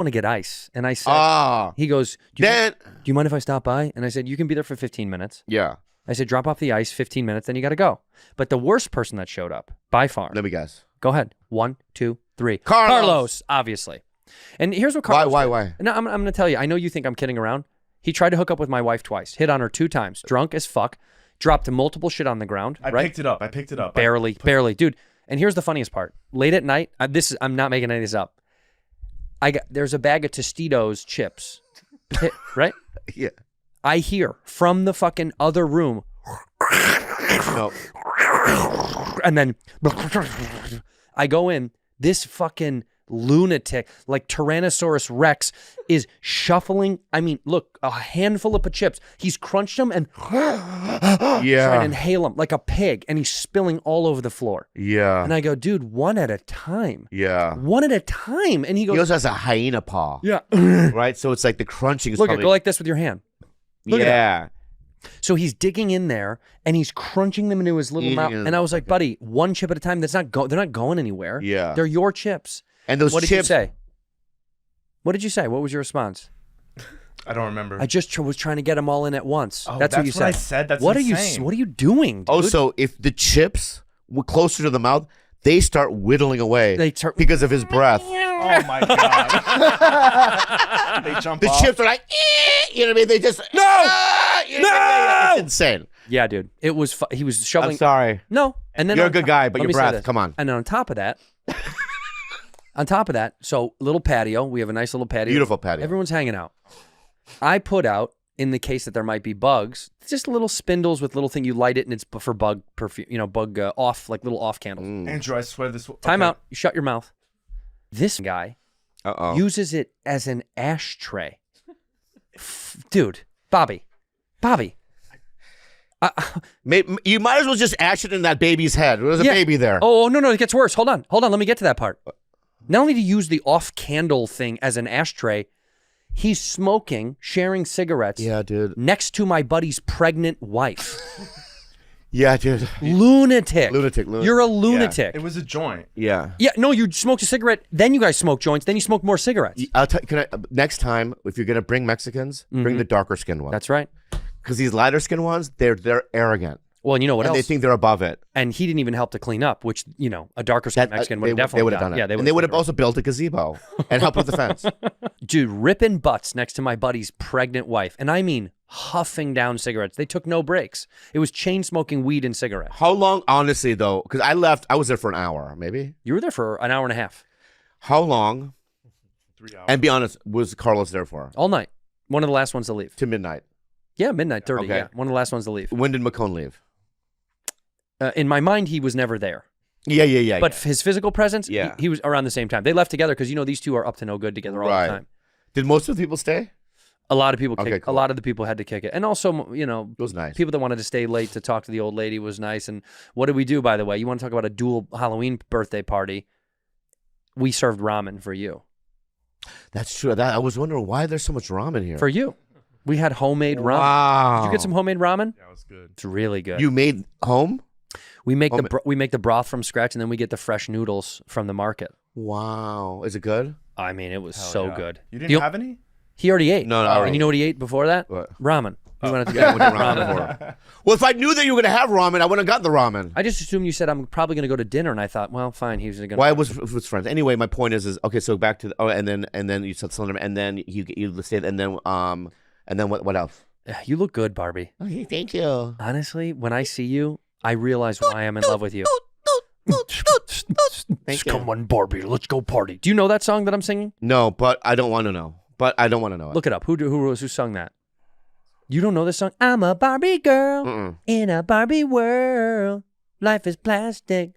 want to get ice. And I said, he goes, do you mind if I stop by? And I said, you can be there for 15 minutes. Yeah. I said, drop off the ice, 15 minutes, then you got to go. But the worst person that showed up, by far. Let me guess. Go ahead. 1, 2, 3. Carlos, obviously. And here's what Carlos Why? No, I'm going to tell you. I know you think I'm kidding around. He tried to hook up with my wife twice. Hit on her 2 times. Drunk as fuck. Dropped multiple shit on the ground. I picked it up. Barely. Dude, and here's the funniest part. Late at night, I'm not making any of this up. There's a bag of Tostitos chips. Right? Yeah. I hear from the fucking other room. No. And then I go in. This fucking lunatic, like Tyrannosaurus Rex, is shuffling. I mean, look, a handful of chips. He's crunched them and trying to inhale them like a pig, and he's spilling all over the floor. Yeah. And I go, dude, one at a time. Yeah. One at a time. And he goes, he also has a hyena paw. Yeah. Right? So it's like the crunching is Look, go like this with your hand. Look yeah. So he's digging in there and he's crunching them into his little mouth. And I was like, buddy, one chip at a time. They're not going anywhere. Yeah. They're your chips. And those what chips. Did you say? What did you say? What was your response? I don't remember. I just was trying to get them all in at once. Oh, that's what you said. I said. That's what insane. What are you doing, dude? Oh, so if the chips were closer to the mouth, they start whittling away because of his breath. Oh my god! They jump off. Chips are like, you know what I mean? They just no. It's insane. Yeah, dude. It was. He was shoveling. I'm sorry. No, and then you're a good guy, but your breath. Come on. And then on top of that, so little patio. We have a nice little patio. Beautiful patio. Everyone's hanging out. I put out, in the case that there might be bugs, just little spindles with little thing. You light it and it's for bug perfume. Bug off, like little off candles. Andrew, I swear this. Time out. You shut your mouth. This guy uses it as an ashtray. Dude, Bobby. You might as well just ash it in that baby's head. There's a baby there. Oh, no, it gets worse. Hold on. Let me get to that part. Not only to use the off candle thing as an ashtray, he's smoking, sharing cigarettes. Yeah, dude. Next to my buddy's pregnant wife. Yeah, dude. Lunatic. You're a lunatic. Yeah, it was a joint. Yeah. Yeah, no, you smoked a cigarette, then you guys smoke joints, then you smoke more cigarettes. Next time, if you're going to bring Mexicans, bring the darker skinned ones. That's right. Because these lighter skinned ones, they're arrogant. Well, and you know what else? They think they're above it. And he didn't even help to clean up, which, a darker skinned Mexican would definitely have done it. Yeah, they would have also built a gazebo and helped with the fence. Dude, ripping butts next to my buddy's pregnant wife. And I mean huffing down cigarettes. They took no breaks. It was chain smoking weed and cigarettes. How long, honestly, though? Because I was there for an hour, maybe. You were there for an hour and a half. How long? 3 hours. And be honest, was Carlos there for? All night. One of the last ones to leave. To midnight. Yeah, midnight 30. Okay. Yeah, one of the last ones to leave. When did McCone leave? In my mind, he was never there. Yeah. But his physical presence, he was around the same time. They left together because these two are up to no good together all the time. Did most of the people stay? A lot of people kicked it. Cool. A lot of the people had to kick it. And also, it was nice. People that wanted to stay late to talk to the old lady was nice. And what did we do, by the way? You want to talk about a dual Halloween birthday party? We served ramen for you. That's true. I was wondering why there's so much ramen here. For you. We had homemade ramen. Wow. Did you get some homemade ramen? Yeah, it was good. It's really good. You made home? We make the broth from scratch, and then we get the fresh noodles from the market. Wow. Is it good? I mean, it was good. You didn't have any? He already ate. No, And you know what he ate before that? What? Ramen. We went out to Yeah, get ramen. Well, if I knew that you were going to have ramen, I wouldn't have gotten the ramen. I just assumed you said I'm probably going to go to dinner, and I thought, well, fine, he was going to. Well, I was with friends. Anyway, my point is okay. So back to and then you said cylinder, and then you stayed, and then what else? You look good, Barbie. Okay, thank you. Honestly, when I see you, I realize why I'm in love with you. Come on, Barbie, let's go party. Do you know that song that I'm singing? No, but I don't want to know. Look it up. Who sung that? You don't know this song? I'm a Barbie girl in a Barbie world. Life is plastic.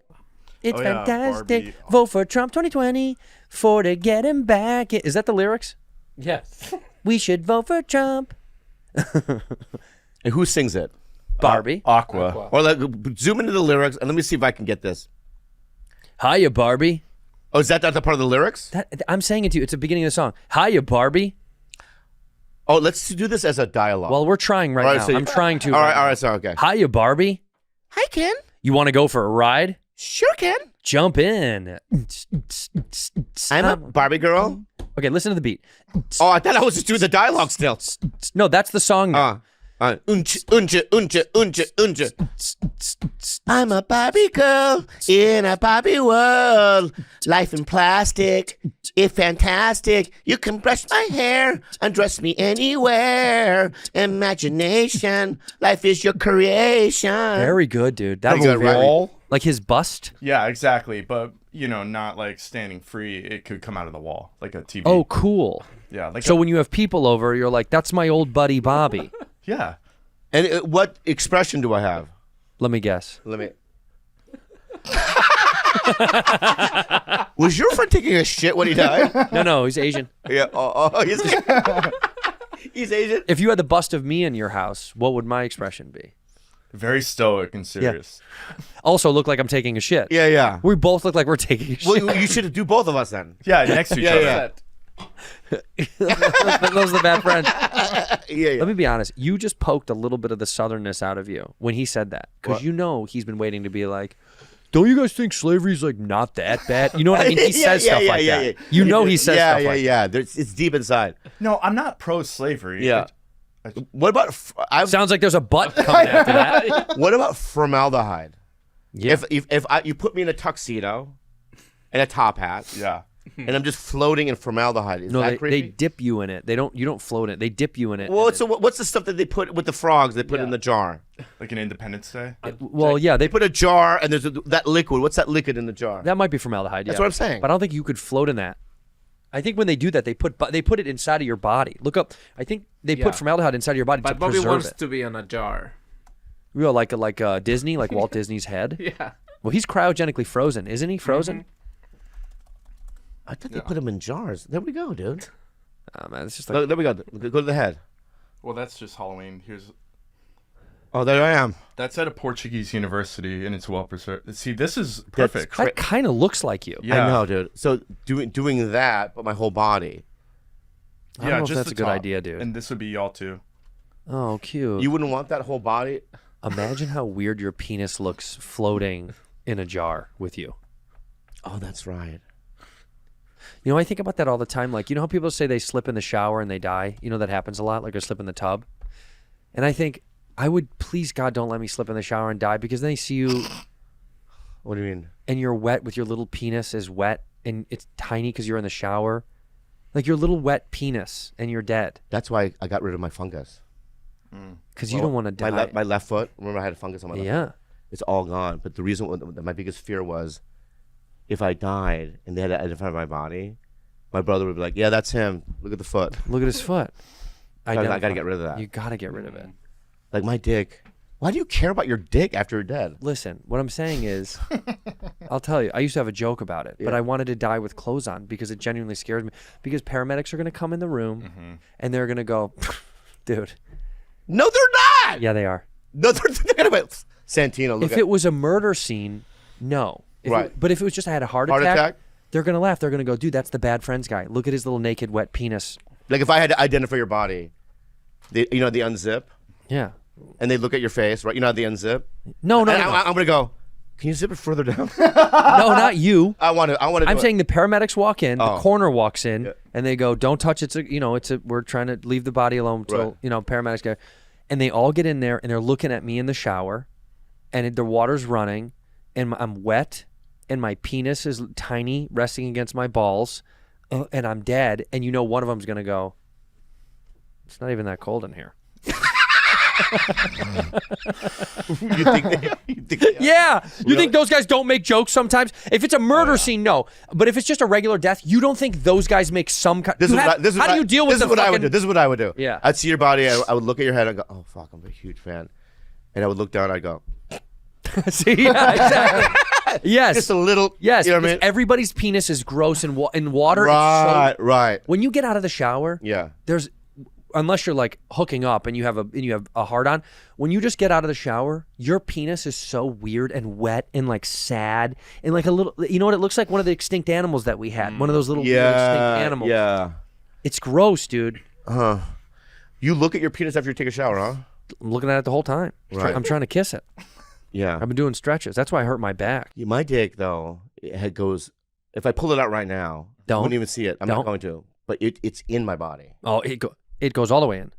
It's fantastic. Barbie. Vote for Trump 2020 to get him back. Is that the lyrics? Yes. We should vote for Trump. And who sings it? Barbie. Aqua. Or zoom into the lyrics and let me see if I can get this. Hiya, Barbie. Oh, is that the part of the lyrics? I'm saying it to you. It's the beginning of the song. Hiya, Barbie. Oh, let's do this as a dialogue. Well, we're trying right now. So I'm trying to. All right, so okay. Hiya, Barbie. Hi, Ken. You want to go for a ride? Sure, Ken. Jump in. I'm a Barbie girl Okay, listen to the beat. Oh, I thought I was just doing the dialogue still. No, that's the song now. Unja, unja, unja, unja, unja. I'm a Barbie girl in a Barbie world. Life in plastic, it's fantastic. You can brush my hair, undress me anywhere. Imagination, life is your creation. Very good, dude. That Pretty good, right? Wall. like his bust. Yeah, exactly. But not like standing free. It could come out of the wall like a TV. Oh, cool. yeah. Like So when you have people over, you're like, "That's my old buddy Bobby." yeah. And what expression do I have? Let me guess. Let me. Was your friend taking a shit when he died? No, he's Asian. Yeah. He's Asian. If you had the bust of me in your house, what would my expression be? Very stoic and serious. Also, look like I'm taking a shit. Yeah, yeah. We both look like we're taking a shit. Well, you should do both of us then. Yeah, next to each Yeah, other. yeah. Those are the bad friends. Yeah, yeah. Let me be honest. You just poked a little bit of the southernness out of you when he said that, because he's been waiting to be like, "Don't you guys think slavery's like not that bad?" You know what I mean? He says stuff like that. You know he says stuff like that. Yeah. It's deep inside. No, I'm not pro-slavery. Yeah. What about Sounds like there's a butt coming after that. what about formaldehyde? Yeah. If you put me in a tuxedo and a top hat, Yeah. and I'm just floating in formaldehyde, is No, that they creepy? dip you in it. You don't float in it. They dip you in it. Well, so what's the stuff that they put with the frogs? They put in the jar. Like an Independence Day. Well, yeah, They put a jar, and there's that liquid. What's that liquid in the jar? that might be formaldehyde. That's yeah. what I'm saying. But I don't think you could float in that. I think when they do that, they put it inside of your body. Look up. I think they Yeah. put formaldehyde inside of your body to But Bobby preserve wants it. to be on a jar. You know, like Disney, like Walt Disney's head. Yeah. Well, he's cryogenically frozen, isn't he? Frozen. I thought they put them in jars. There we go, dude. Oh man, it's just like There we go. Go to the head. Well, that's just Halloween. Oh, there I am. That's at a Portuguese university, and it's well preserved. See, this is perfect. that kind of looks like you. Yeah. I know, dude. So doing that, but my whole body. I don't know if just that's the a good top. idea, dude. And this would be y'all too. Oh, cute. You wouldn't want that whole body? Imagine how weird your penis looks floating in a jar with you. Oh, that's right. You know, I think about that all the time. Like, you know how people say they slip in the shower and they die? You know that happens a lot, like they slip in the tub. And I think, I would, please God, don't let me slip in the shower and die, because then they see you What do you mean? and you're wet with your little penis is wet and it's tiny because you're in the shower. Like your little wet penis and you're dead That's why I got rid of my fungus. because you don't want to die. My left foot. Remember, I had a fungus on my left Yeah. foot? It's all gone. But the reason, my biggest fear was, if I died and they had to identify my body, my brother would be like, "Yeah, that's him. Look at the foot." Look at his foot. I got to get rid of that. You got to get rid of it. Like my dick. Why do you care about your dick after you're dead? Listen, what I'm saying is, I'll tell you, I used to have a joke about it, but I wanted to die with clothes on because it genuinely scares me. Because paramedics are going to come in the room and they're going to go, dude. No, they're not. Yeah, they are. No, they're going to. Santino, look If it was a murder scene, no. But if it was just I had a heart attack, they're going to laugh. They're going to go, dude, that's the bad friends guy. Look at his little naked, wet penis. Like if I had to identify your body, the unzip, Yeah. and they look at your face, right? You know how they unzip? No. And I'm going to go, can you zip it further down? No, not you. I want to I'm saying the paramedics walk in, the Oh. coroner walks in, and they go, "Don't touch it." We're trying to leave the body alone till Right. paramedics get. And they all get in there, and they're looking at me in the shower, and the water's running, and I'm wet, and my penis is tiny, resting against my balls, and I'm dead. And one of them's gonna go, "It's not even that cold in here." you think Yeah. You think those guys don't make jokes sometimes? If it's a murder scene, no. But if it's just a regular death, you don't think those guys make some kind... How do you deal with this is what I would do. This is what I would do. Yeah. I'd see your body. I would look at your head and go, "Oh fuck, I'm a huge fan," and I would look down. I'd go, See, yeah, exactly. Yes. just a little. Yes, You know what I because mean? everybody's penis is gross in water. Right. Right. When you get out of the shower, Yeah. there's, unless you're like hooking up and you have a hard on, when you just get out of the shower, your penis is so weird and wet and like sad and like a little. You know what? It looks like one of the extinct animals that we had. One of those little weird extinct animals. Yeah. It's gross, dude. You look at your penis after you take a shower, huh? I'm looking at it the whole time. Right. I'm trying to kiss it. Yeah. I've been doing stretches. That's why I hurt my back. My dick though, it goes. If I pull it out right now, you Don't. wouldn't even see it. I'm not Don't. going to. but it's in my body. Oh, it goes all the way in.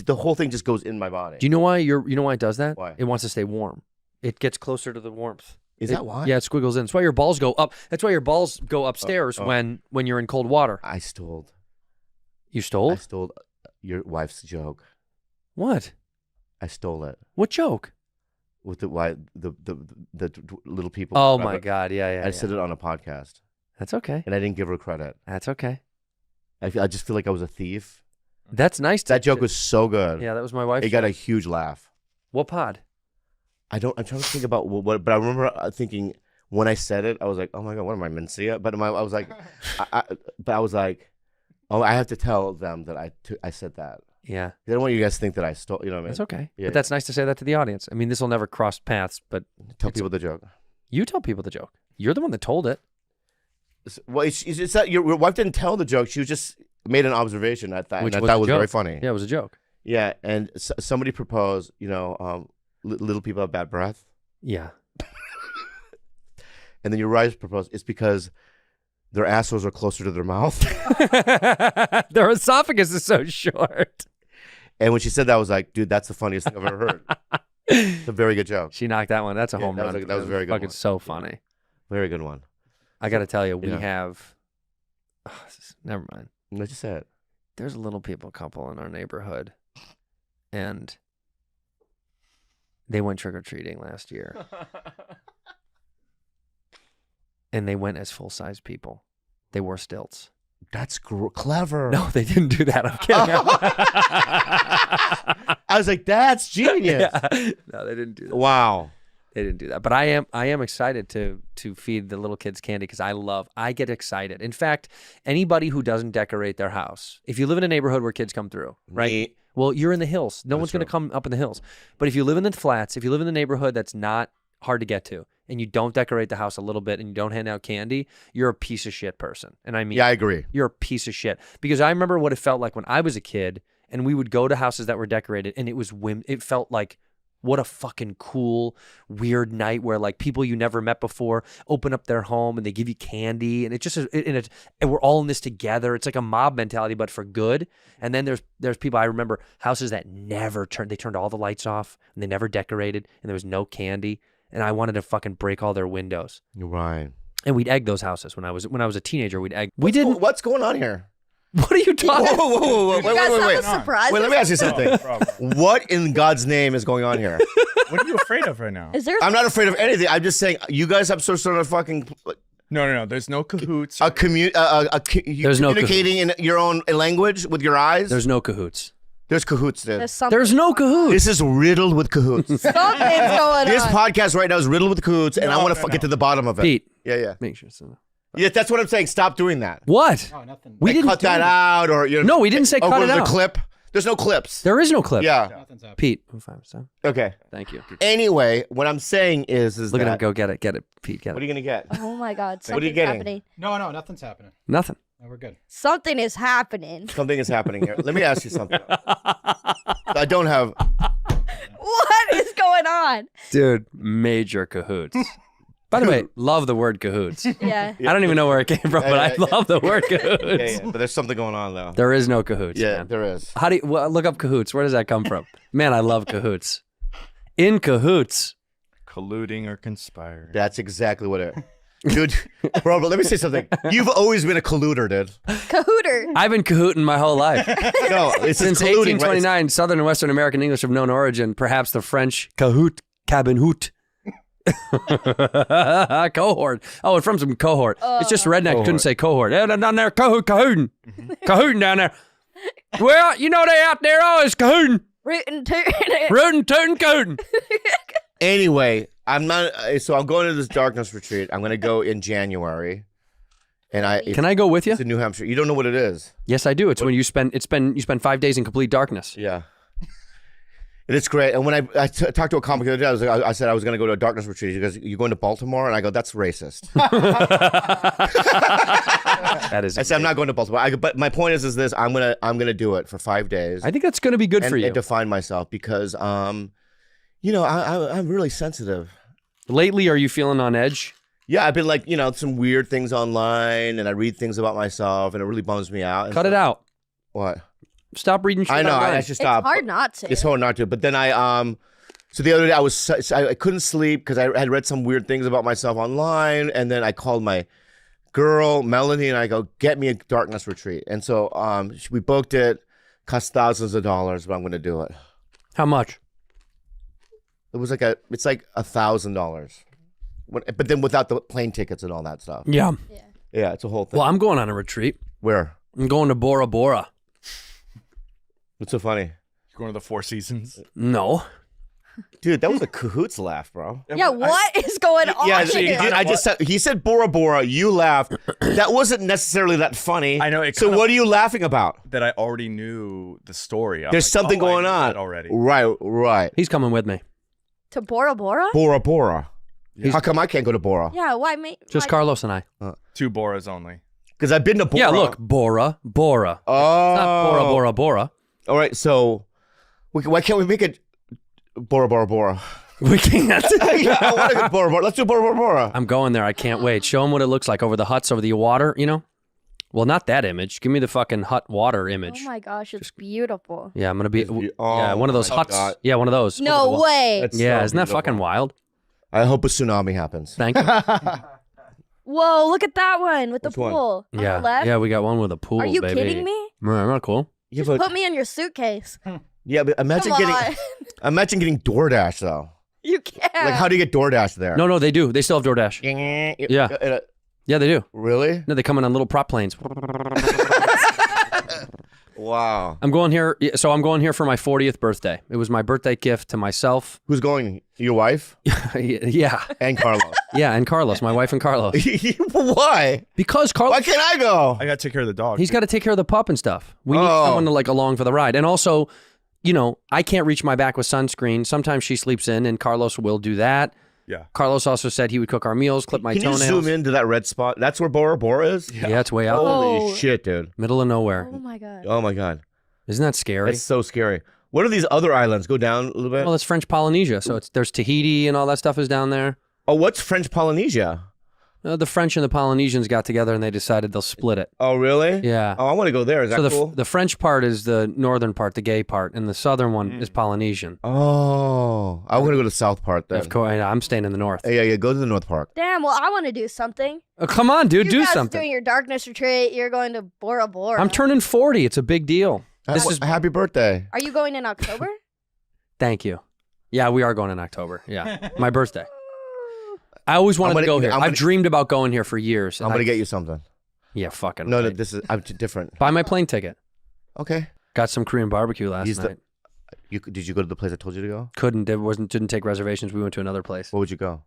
The whole thing just goes in my body. Do you know why you know why it does that? Why? It wants to stay warm. It gets closer to the warmth. Is that why? Yeah, it squiggles in. That's why your balls go up. That's why your balls go upstairs when you're in cold water. I stole. You stole? I stole your wife's joke. What? I stole it What joke? with the little people. Oh my God! Yeah. I said it on a podcast, That's okay. and I didn't give her credit. That's okay. I just feel like I was a thief. That's nice. That joke was so good. Yeah, that was my wife. It got a huge laugh. What pod? I'm trying to think about what, but I remember thinking when I said it, I was like, oh my God, what am I, Mencia? But I was like, I was like, oh, I have to tell them that I said that. Yeah. I don't want you guys to think that I stole, you know what I mean? That's okay. Yeah, But that's nice to say that to the audience. I mean, this will never cross paths, but Tell people the joke. you tell people the joke. You're the one that told it. Well, it's that your wife didn't tell the joke. She was just made an observation at that. Which and was that a was joke. very funny. Yeah, it was a joke. Yeah, and somebody proposed, little people have bad breath. Yeah. And then your wife proposed, it's because their assholes are closer to their mouth. Their esophagus is so short. And when she said that, I was like, dude, that's the funniest thing I've ever heard. It's a very good joke. She knocked that one. That's a Yeah, home that was run. a- that was a very good Fucking one. so funny. Very good one. I got to tell you, we Yeah. have. Never mind. Let's just say it. There's a little people couple in our neighborhood, and they went trick or treating last year, and they went as full size people. They wore stilts. That's clever. No, they didn't do that. I'm kidding. I was like, that's genius. Yeah. No, they didn't do that. Wow. They didn't do that. But I am excited to feed the little kids candy because I get excited. In fact, anybody who doesn't decorate their house, if you live in a neighborhood where kids come through, right? Me. Well, you're in the hills. No one's going to true. come up in the hills. But if you live in the flats, if you live in the neighborhood that's not hard to get to, and you don't decorate the house a little bit and you don't hand out candy, you're a piece of shit person. And I mean, Yeah, I agree. you're a piece of shit. Because I remember what it felt like when I was a kid and we would go to houses that were decorated and it felt like, what a fucking cool, weird night where like people you never met before open up their home and they give you candy and and we're all in this together. It's like a mob mentality, but for good. And then there's people, I remember houses that they turned all the lights off and they never decorated and there was no candy. And I wanted to fucking break all their windows. You're right. And we'd egg those houses when I was a teenager. What's going on here? What are you talking? Whoa. You guys have a surprise. Wait, let me ask you something. Problem. What in God's name is going on here? What are you afraid of right now? Is there? I'm not afraid of anything. I'm just saying you guys have some sort of fucking No. There's no cahoots. There's no communicating in your own language with your eyes. There's no cahoots. There's cahoots, dude. There's something. There's no cahoots. This is riddled with cahoots. Something's going This on. podcast right now is riddled with cahoots, and I want to no. get to the bottom of it. Pete, Yeah. make sure. So. Yeah, that's what I'm saying. Stop doing that. What? Oh, nothing. We Like, didn't cut do that it. out, or No, we didn't say cut go it to the out. clip. There's no clips. There is no clip. Yeah. Nothing's happening. Pete. 5 Okay. Thank you. Anyway, what I'm saying is Look that at him go get it. Get it, Pete. Get what are it. you gonna get? Oh my God! What are you Something's getting? happening. No, nothing's happening. Nothing. No, we're good. Something is happening. Something is happening here. Let me ask you something. I don't have. What is going on? Dude, major cahoots. By the way, love the word cahoots. Yeah. I don't even know where it came from, but I love the word cahoots. Yeah, but there's something going on though. There is no cahoots. Yeah, man. there is. How do you look up cahoots? Where does that come from? Man, I love cahoots. In cahoots. Colluding or conspiring. That's exactly what it. Dude, bro, but let me say something. You've always been a colluder, dude. Cahooter. I've been cahooting my whole life. No, it's Since colluding, right? 1829, Southern and Western American English of known origin, perhaps the French cahoot, cabin hoot. Cohort. Oh, it's from some cohort. It's just redneck. Couldn't say cohort. Yeah, they're down there, cahooting. Cahooting down there. Well, you know they out there always cahooting. Rootin' tootin'. Rootin' tootin' cahooting. Anyway, I'm not. So I'm going to this darkness retreat. I'm going to go in January, and Can I go with you? It's in New Hampshire. You don't know what it is. Yes, I do. It's when you spend 5 days in complete darkness. Yeah. And it's great. And when I talked to a comic the other day, I said I was going to go to a darkness retreat. He goes, "You going to Baltimore?" And I go, "That's racist." That is. I said, "I'm not going to Baltimore." But my point is this: I'm gonna do it for 5 days. I think that's going to be good for you. And define myself because, I'm really sensitive. Lately, are you feeling on edge? Yeah, I've been like, some weird things online, and I read things about myself, and it really bums me out. Cut it out. What? Stop reading shit. I know. I online. should stop. It's hard not to. It's hard not to. But then so the other day I couldn't sleep because I had read some weird things about myself online, and then I called my girl Melanie, and I go, get me a darkness retreat. And so we booked it. Cost thousands of dollars, but I'm going to do it. How much? It's like $1,000. But then without the plane tickets and all that stuff. Yeah. Yeah, it's a whole thing. Well, I'm going on a retreat. Where? I'm going to Bora Bora. What's so funny? You're going to the Four Seasons. No. Dude, that was a cahoots laugh, bro. Yeah, what is going on Yeah, here? dude, I just said, he said Bora Bora, you laughed. That wasn't necessarily that funny. I know. So what are you laughing about? That I already knew the story. I'm There's like, something I going knew on that already. Right. He's coming with me. To Bora Bora? Bora Bora. How come I can't go to Bora? Yeah, why mate? Just Carlos and I. 2 Boras only. Because I've been to Bora. Yeah, look, Bora Bora. Oh. It's not Bora Bora Bora. All right, so why can't we make it Bora Bora Bora? We can't. Yeah, I want to go Bora Bora. Let's do Bora Bora Bora. I'm going there. I can't wait. Show him what it looks like over the huts, over the water, Well, not that image. Give me the fucking hut water image. Oh my gosh, it's beautiful. Yeah, I'm going to be Oh one of those my huts. God. Yeah, one of those. No way. That's Yeah, so isn't that beautiful. fucking wild? I hope a tsunami happens. Thank you. Whoa, look at that one with Which the one? pool. On Yeah. the left. Yeah, we got one with a pool, Are you baby. kidding me? Isn't that cool? Yeah, Just put me in your suitcase. but imagine Come getting on. imagine getting DoorDash though. You can't. Like, how do you get DoorDash there? No, they do. They still have DoorDash. Yeah. Yeah, they do. Really? No, they come in on little prop planes. Wow. I'm going here. So I'm going here for my 40th birthday. It was my birthday gift to myself. Who's going? Your wife Yeah. and Carlos. Yeah, and Carlos, my wife and Carlos. Why? Because Why Carlos, can't I go? I got to take care of the dog. he's got to take care of the pup and stuff. We need Oh. someone to like along for the ride. And also, I can't reach my back with sunscreen. Sometimes she sleeps in, and Carlos will do that. Yeah. Carlos also said he would cook our meals, clip my Can you toenails. zoom into that red spot? That's where Bora Bora is? Yeah, it's way out. Holy Oh. shit, dude. Middle of nowhere. Oh my god. Oh my God. Isn't that scary? That's so scary. What are these other islands? Go down a little bit. Well, it's French Polynesia, so there's Tahiti and all that stuff is down there. Oh, what's French Polynesia? The French and the Polynesians got together and they decided they'll split it. Oh, really? Yeah. Oh, I want to go there. Is that So cool? the French part is the northern part, the gay part, and the southern one is Polynesian. Oh, I want to go to the south part then. Of course, I'm staying in the north. Yeah. Go to the north part. Damn. Well, I want to do something. Oh, come on, dude, You do guys something. doing your darkness retreat. You're going to Bora Bora. I'm turning 40. It's a big deal. This is Happy birthday. Are you going in October? Thank you. Yeah, we are going in October. Yeah, my birthday. I always wanted to go here. I've dreamed about going here for years. I'm gonna get you something. Yeah, fucking. No, right. this is different. Buy my plane ticket. Okay. Got some Korean barbecue last night. Did you go to the place I told you to go? Didn't take reservations. We went to another place. Where would you go?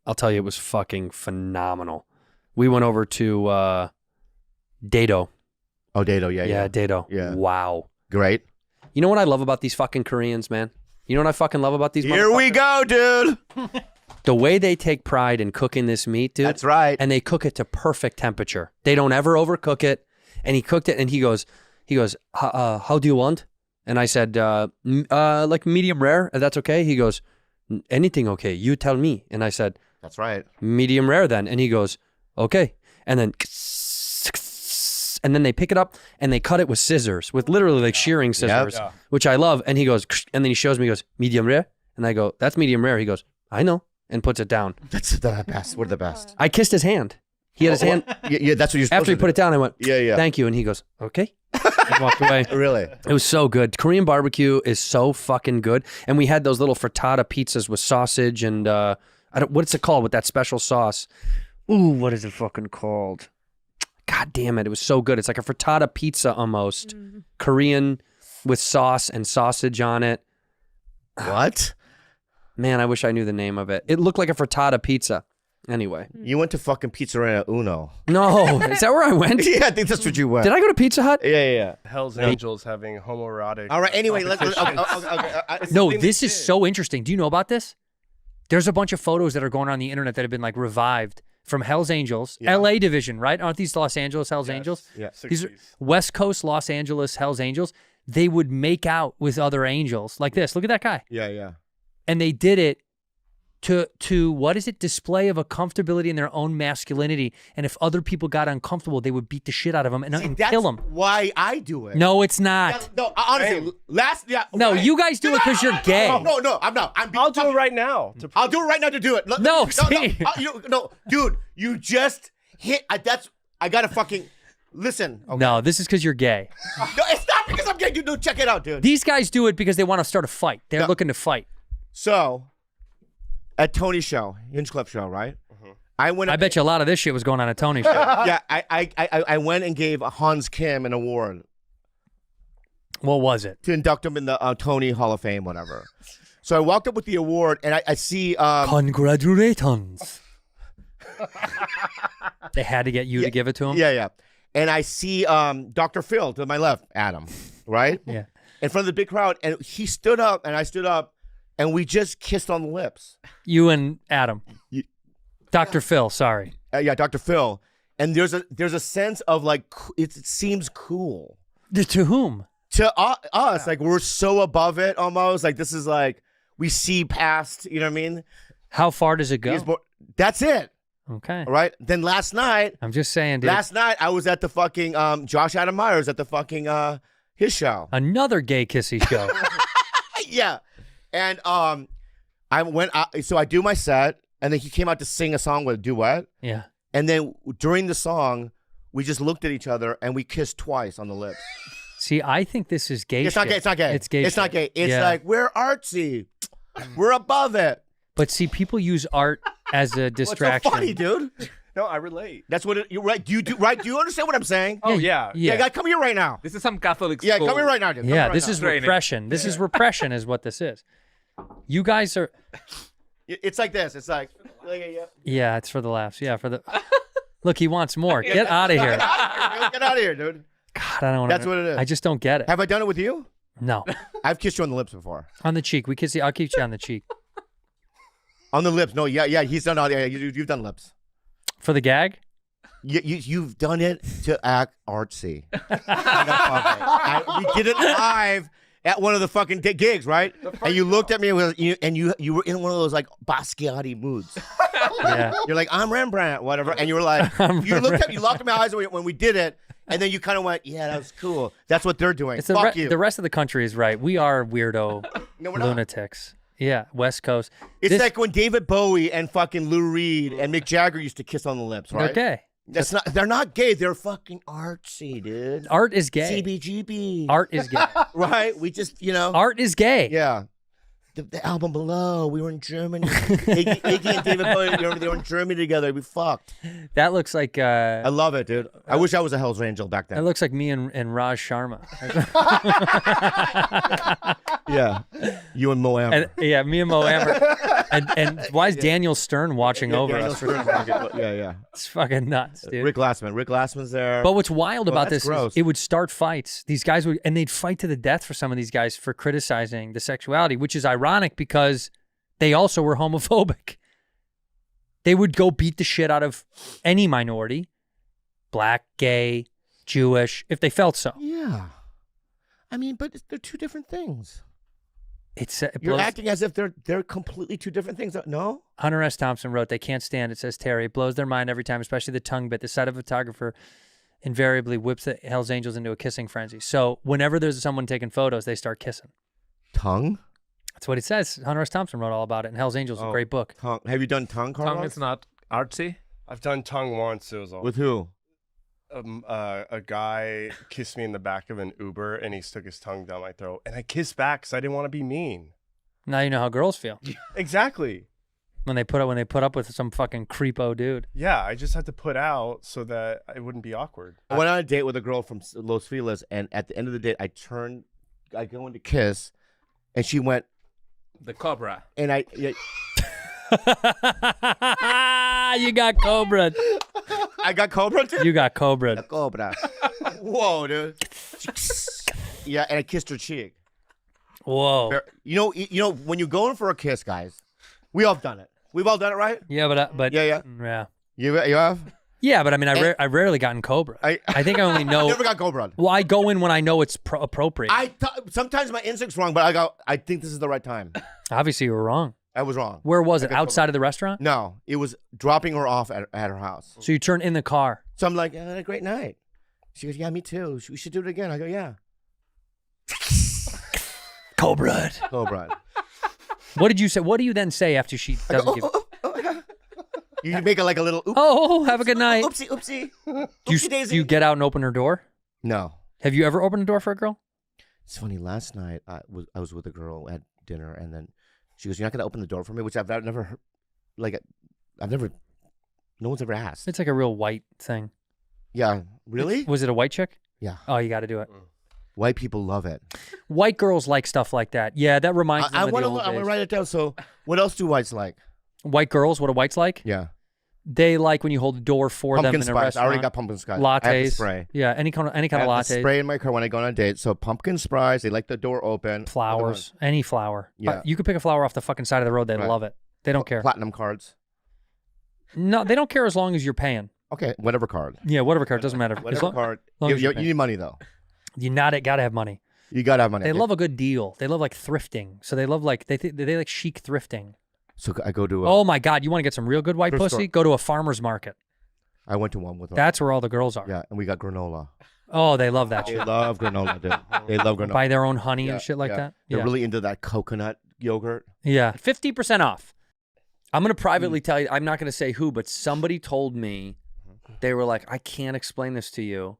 I'll tell you, it was fucking phenomenal. We went over to Daedo. Oh, Daedo. Yeah. Daedo. Yeah. Wow. Great. You know what I love about these fucking Koreans, man? You know what I fucking love about these Here we go, dude. The way they take pride in cooking this meat, dude. That's right. And they cook it to perfect temperature. They don't ever overcook it. And he cooked it, and he goes, how do you want? And I said, like medium rare. That's okay. He goes, anything okay. You tell me. And I said, That's right. medium rare then. And he goes, okay. And then they pick it up and they cut it with scissors, with literally like shearing scissors, Yeah. which I love. And he goes, and then he shows me, he goes, medium rare. And I go, that's medium rare. He goes, I know. And puts it down. That's the best. We're the best. I kissed his hand. He had his hand. Yeah, that's what you're supposed After he to put do. it down, I went, Yeah. thank you. And he goes, okay. And walked away. Really? It was so good. Korean barbecue is so fucking good. And we had those little frittata pizzas with sausage and, what's it called with that special sauce? Ooh, what is it fucking called? God damn it. It was so good. It's like a frittata pizza almost. Korean with sauce and sausage on it. What? Man, I wish I knew the name of it. It looked like a frittata pizza. Anyway. You went to fucking Pizzeria Uno. No. Is that where I went? Yeah, I think that's what you went. Did I go to Pizza Hut? Yeah. Hell's Angels having homoerotic. All right. Anyway, let's. competitions. Okay. No, thing this they is did. so interesting. Do you know about this? There's a bunch of photos that are going on the internet that have been like revived from Hell's Angels, Yeah. LA division, right? Aren't these Los Angeles Hell's Angels? Yeah. These are 60s. West Coast Los Angeles Hell's Angels. They would make out with other angels like this. Look at that guy. Yeah. And they did it to what is it? Display of a comfortability in their own masculinity. And if other people got uncomfortable, they would beat the shit out of them and That's kill them. why I do it. No, it's not. No, honestly, No, you guys do it because you're gay. No, I'm not. I'll do it right now. I'll do it right now to do it. No, dude, you just hit. I gotta fucking listen. Okay. No, this is because you're gay. No, it's not because I'm gay, dude. Check it out, dude. These guys do it because they want to start a fight. They're looking to fight. So, at Tony's show, Hinge Club show, right? I bet you a lot of this shit was going on at Tony's show. Yeah, I went and gave Hans Kim an award What was it? to induct him in the Tony Hall of Fame, whatever. So I walked up with the award, and I see. Congratulations. They had to get you to give it to him? Yeah. And I see Dr. Phil to my left, Adam, right? Yeah. In front of the big crowd, and he stood up, and I stood up, and we just kissed on the lips. You and Adam. Dr. Phil, sorry. Yeah, Dr. Phil. And there's a sense of like it seems cool To whom? to us. Like we're so above it, almost. Like this is like we see past. You know what I mean? How far does it go? That's it. Okay. All right. Then last night, I'm just saying, dude. last night I was at the fucking Josh Adam Myers at the fucking his show. Another gay kissy show. Yeah. And I went so I do my set, and then he came out to sing a song with a duet. Yeah. And then during the song, we just looked at each other and we kissed twice on the lips. See, I think this is gay It's shit. not gay. It's not gay. It's gay It's not shit. gay. It's Yeah. like we're artsy. We're above it. But see, people use art as a What's so distraction. funny, dude? No, I relate. That's what you're right. Do you understand what I'm saying? Oh yeah. Yeah. Come here right now. This is some Catholic Yeah, school. come here right now, dude. Come here Yeah, right this now. is repression. This is repression is what this is. You guys are... It's like this. It's like yeah. Yeah, it's for the laughs. Yeah, for the... Look, he wants more. Get out of here. Get out of here, dude. God, I don't want That's what it is. I just don't get it. Have I done it with you? No. I've kissed you on the lips before. On the cheek. I'll keep you on the cheek. On the lips? No, yeah. He's done all. Yeah, you've done lips. For the gag? You've done it to act artsy. We did it live at one of the fucking gigs, right? And you looked at me and you were in one of those like Basquiat moods. Yeah. You're like, I'm Rembrandt, whatever. And you were like, you looked at me, you locked in my eyes when we did it, and then you kind of went, yeah, that was cool. That's what they're doing. It's Fuck you. the rest of the country is right. We are weirdo No, we're not. lunatics. Yeah, West Coast. It's like when David Bowie and fucking Lou Reed and Mick Jagger used to kiss on the lips, right? They're gay. They're not gay. They're fucking artsy, dude. Art is gay. CBGB. Art is gay. Right? We just, Art is gay. Yeah. The album below, we were in Germany. Iggy and David Bowie, they were in Germany together. We fucked. That looks like I love it, dude. I wish I was a Hell's Angel back then. that looks like me and Raj Sharma. Yeah. You and Mo Amber. And, yeah, me and Mo Amber. And why is Daniel Stern watching over Daniel us? Stern. Yeah. It's fucking nuts, dude. Rick Glassman's there. But what's wild about that's this gross. is it would start fights. These guys would, and they'd fight to the death for some of these guys for criticizing the sexuality, which is ironic because they also were homophobic. They would go beat the shit out of any minority, black, gay, Jewish, if they felt so. Yeah. I mean, but they're two different things. It You're blows. acting as if they're completely two different things. No? Hunter S. Thompson wrote, "They can't stand it," says Terry. It blows their mind every time, especially the tongue bit. The sight of a photographer invariably whips the Hells Angels into a kissing frenzy. So whenever there's someone taking photos, they start kissing. Tongue? That's what it says. Hunter S. Thompson wrote all about it, and Hell's Angels is a great book. Tongue. Have you done tongue, Carlos? Tongue is not artsy. I've done tongue once. It was all With who? a guy kissed me in the back of an Uber, and he stuck his tongue down my throat, and I kissed back because I didn't want to be mean. Now you know how girls feel Exactly. when they put up with some fucking creepo dude. Yeah, I just had to put out so that it wouldn't be awkward. I went on a date with a girl from Los Feliz, and at the end of the date, I go in to kiss, and she went, The cobra. and You got Cobra. I got Cobra too? You got Cobra. Cobra. Whoa, dude. Yeah, and I kissed her cheek. Whoa. You know, when you go in for a kiss, guys, we all have done it. We've all done it, right? Yeah, but Yeah. yeah. You have? Yeah, but I mean, I rarely gotten Cobra. I think I only I know. never got Cobra. Well, I go in when I know it's appropriate. Sometimes my instinct's wrong, but I think this is the right time. Obviously, you were wrong. I was wrong. Where was it? got Outside of the restaurant? No, it was dropping her off at her house. So you turn in the car. So I'm like, I had a great night. She goes, yeah, me too. We should do it again. I go, yeah. Cobra. Oh, Brian. What did you say? What do you then say after she doesn't give? You make it like a little oops. Oh, have a good night. Oopsie, oopsie. Do Oopsie you, daisy. do you get out and open her door? No. Have you ever opened a door for a girl? It's funny. Last night I was with a girl at dinner, and then she goes, "You're not gonna open the door for me," which I've never heard. Like, no one's ever asked. It's like a real white thing. Yeah, really? Was it a white chick? Yeah. Oh, you got to do it. White people love it. White girls like stuff like that. Yeah, that reminds me I of the want old to days. write it down. So, what else do whites like? White girls, what do whites like? Yeah, They like when you hold the door for them pumpkin in a spice. I restaurant. already got pumpkin spice. I have the Lattes. spray. Yeah, any kind I of have latte. the spray in my car when I go on a date. So pumpkin spice. They like the door open. Flowers, any flower. Yeah. You could pick a flower off the fucking side of the road. They Right. love it. They don't care. Platinum cards. No, they don't care as long as you're paying. Okay, whatever card. Yeah, whatever card doesn't matter. As Whatever long, card. long You, as you you pay. need money though. you not gotta have money. You gotta have money. They love a good deal. They love like thrifting. So they love like they like chic thrifting. So I go to. Oh my God, you want to get some real good white Thrift pussy? store. Go to a farmer's market. I went to one with her. That's where all the girls are. Yeah, and we got granola. Oh, they love that They shit. love granola, dude. They love granola. Buy their own honey Yeah, and shit like yeah. that. They're Yeah. really into that coconut yogurt. Yeah. 50% off. I'm going to privately tell you, I'm not going to say who, but somebody told me, they were like, I can't explain this to you,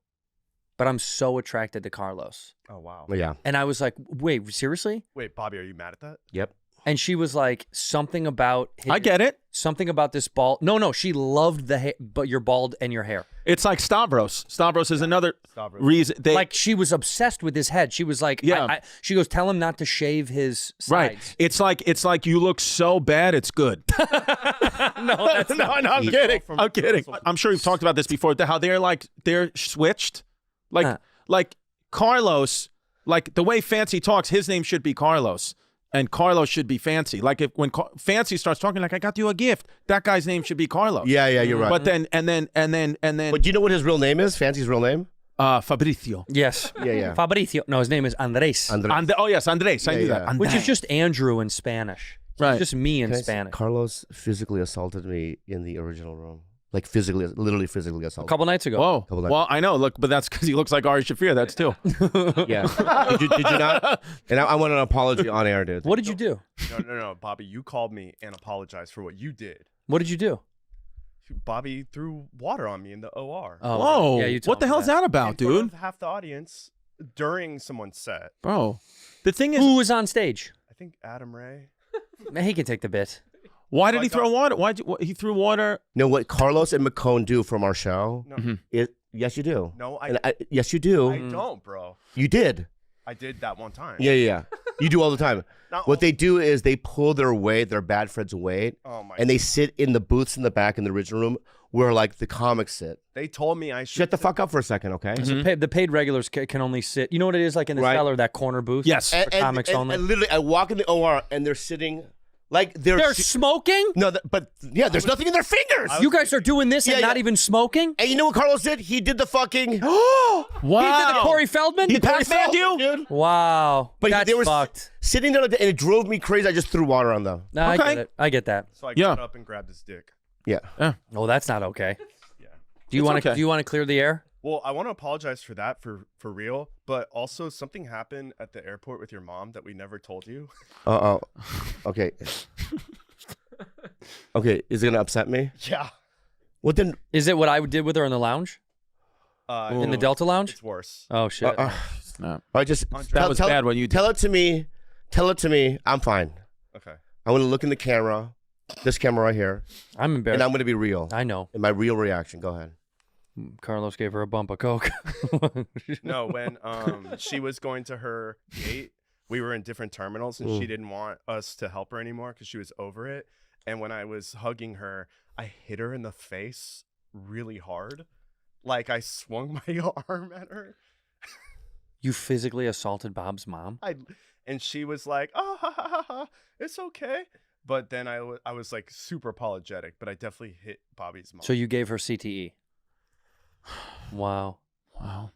but I'm so attracted to Carlos. Oh wow. Yeah. And I was like, wait, seriously? Wait, Bobby, are you mad at that? Yep. And she was like, something about I get it. something about this bald. No, she loved the hair, but you're bald and your hair. It's like Stavros. Stavros is another Stavros. reason. Like she was obsessed with his head. She was like, Yeah. she goes, tell him not to shave his right. sides. It's like you look so bad, it's good. No, that's no, I'm kidding. From- I'm kidding. I'm sure you've talked about this before. How they're switched. Like Carlos, like the way Fancy talks, his name should be Carlos. And Carlos should be Fancy. Like when Fancy starts talking, like I got you a gift, that guy's name should be Carlos. Yeah, you're right. But then and then But do you know what his real name is? Fancy's real name? Fabricio. Yes. Yeah. Fabricio. No, his name is Andres. Andres. Oh yes, Andres. I Yeah, knew yeah. that. Which is Andres. just Andrew in Spanish. Right. It's just me in Can I say- Spanish. Carlos physically assaulted me in the original room. Like literally physically A assaulted. couple nights ago. Whoa. Couple Well, I know. Look, but that's because he looks like Ari Shafir. That's too. Yeah. Did you not? And I want an apology on air, dude. What did you do? No, Bobby, you called me and apologized for what you did. What did you do? Bobby threw water on me in the OR. Oh, Whoa. yeah, you told What the me hell's that about, in front dude? of half the audience during someone's set. Bro. The thing is, Who was on stage? I think Adam Ray. He can take the bit. why did he throw water? He threw water? No, what Carlos and McCone do from our show? No, Yes, you do. no, Yes, you do. I don't, bro. You did. I did that one time. Yeah. You do all the time. Not What all- they do is they pull their weight, their bad friends' weight, Oh my! and they sit in the booths in the back in the original room where like the comics sit. They told me I should. Shut the fuck up for a second, okay? The paid regulars can only sit. You know what it is like in the Right. cellar, that corner booth? Yes. For comics only. And literally, I walk in the OR and they're sitting like They're smoking? no, but yeah, there's nothing in their fingers. You guys are doing this and Yeah, not yeah. even smoking? And you know what Carlos did? He did the fucking. Wow. He did the Corey Feldman? He Pac-Manned you? dude. Wow. But That's they were fucked. sitting there like that, and it drove me crazy. I just threw water on them. No, I Okay. get it. I get that. So I Yeah. got up and grabbed his dick. Yeah. Oh, that's not okay. Yeah. Do you want to? okay. Do you want to clear the air? Well, I want to apologize for that for real, but also something happened at the airport with your mom that we never told you. Okay. Okay. Is it gonna upset me? Yeah. Well then. Is it what I did with her in the lounge? In the Delta Lounge? It's worse. Oh shit. No. I just That was bad when you did. tell it to me. Tell it to me. I'm fine. Okay. I want to look in the camera, this camera right here, I'm embarrassed. and I'm gonna be real. I know. And my real reaction. Go ahead. Carlos gave her a bump of coke. No, when she was going to her gate, we were in different terminals, and she didn't want us to help her anymore because she was over it. And when I was hugging her, I hit her in the face really hard. Like I swung my arm at her. You physically assaulted Bob's mom? And she was like, "Oh, ha, ha, ha, ha, it's okay." But then I was like super apologetic, but I definitely hit Bobby's mom. So you gave her CTE? Wow. Wow.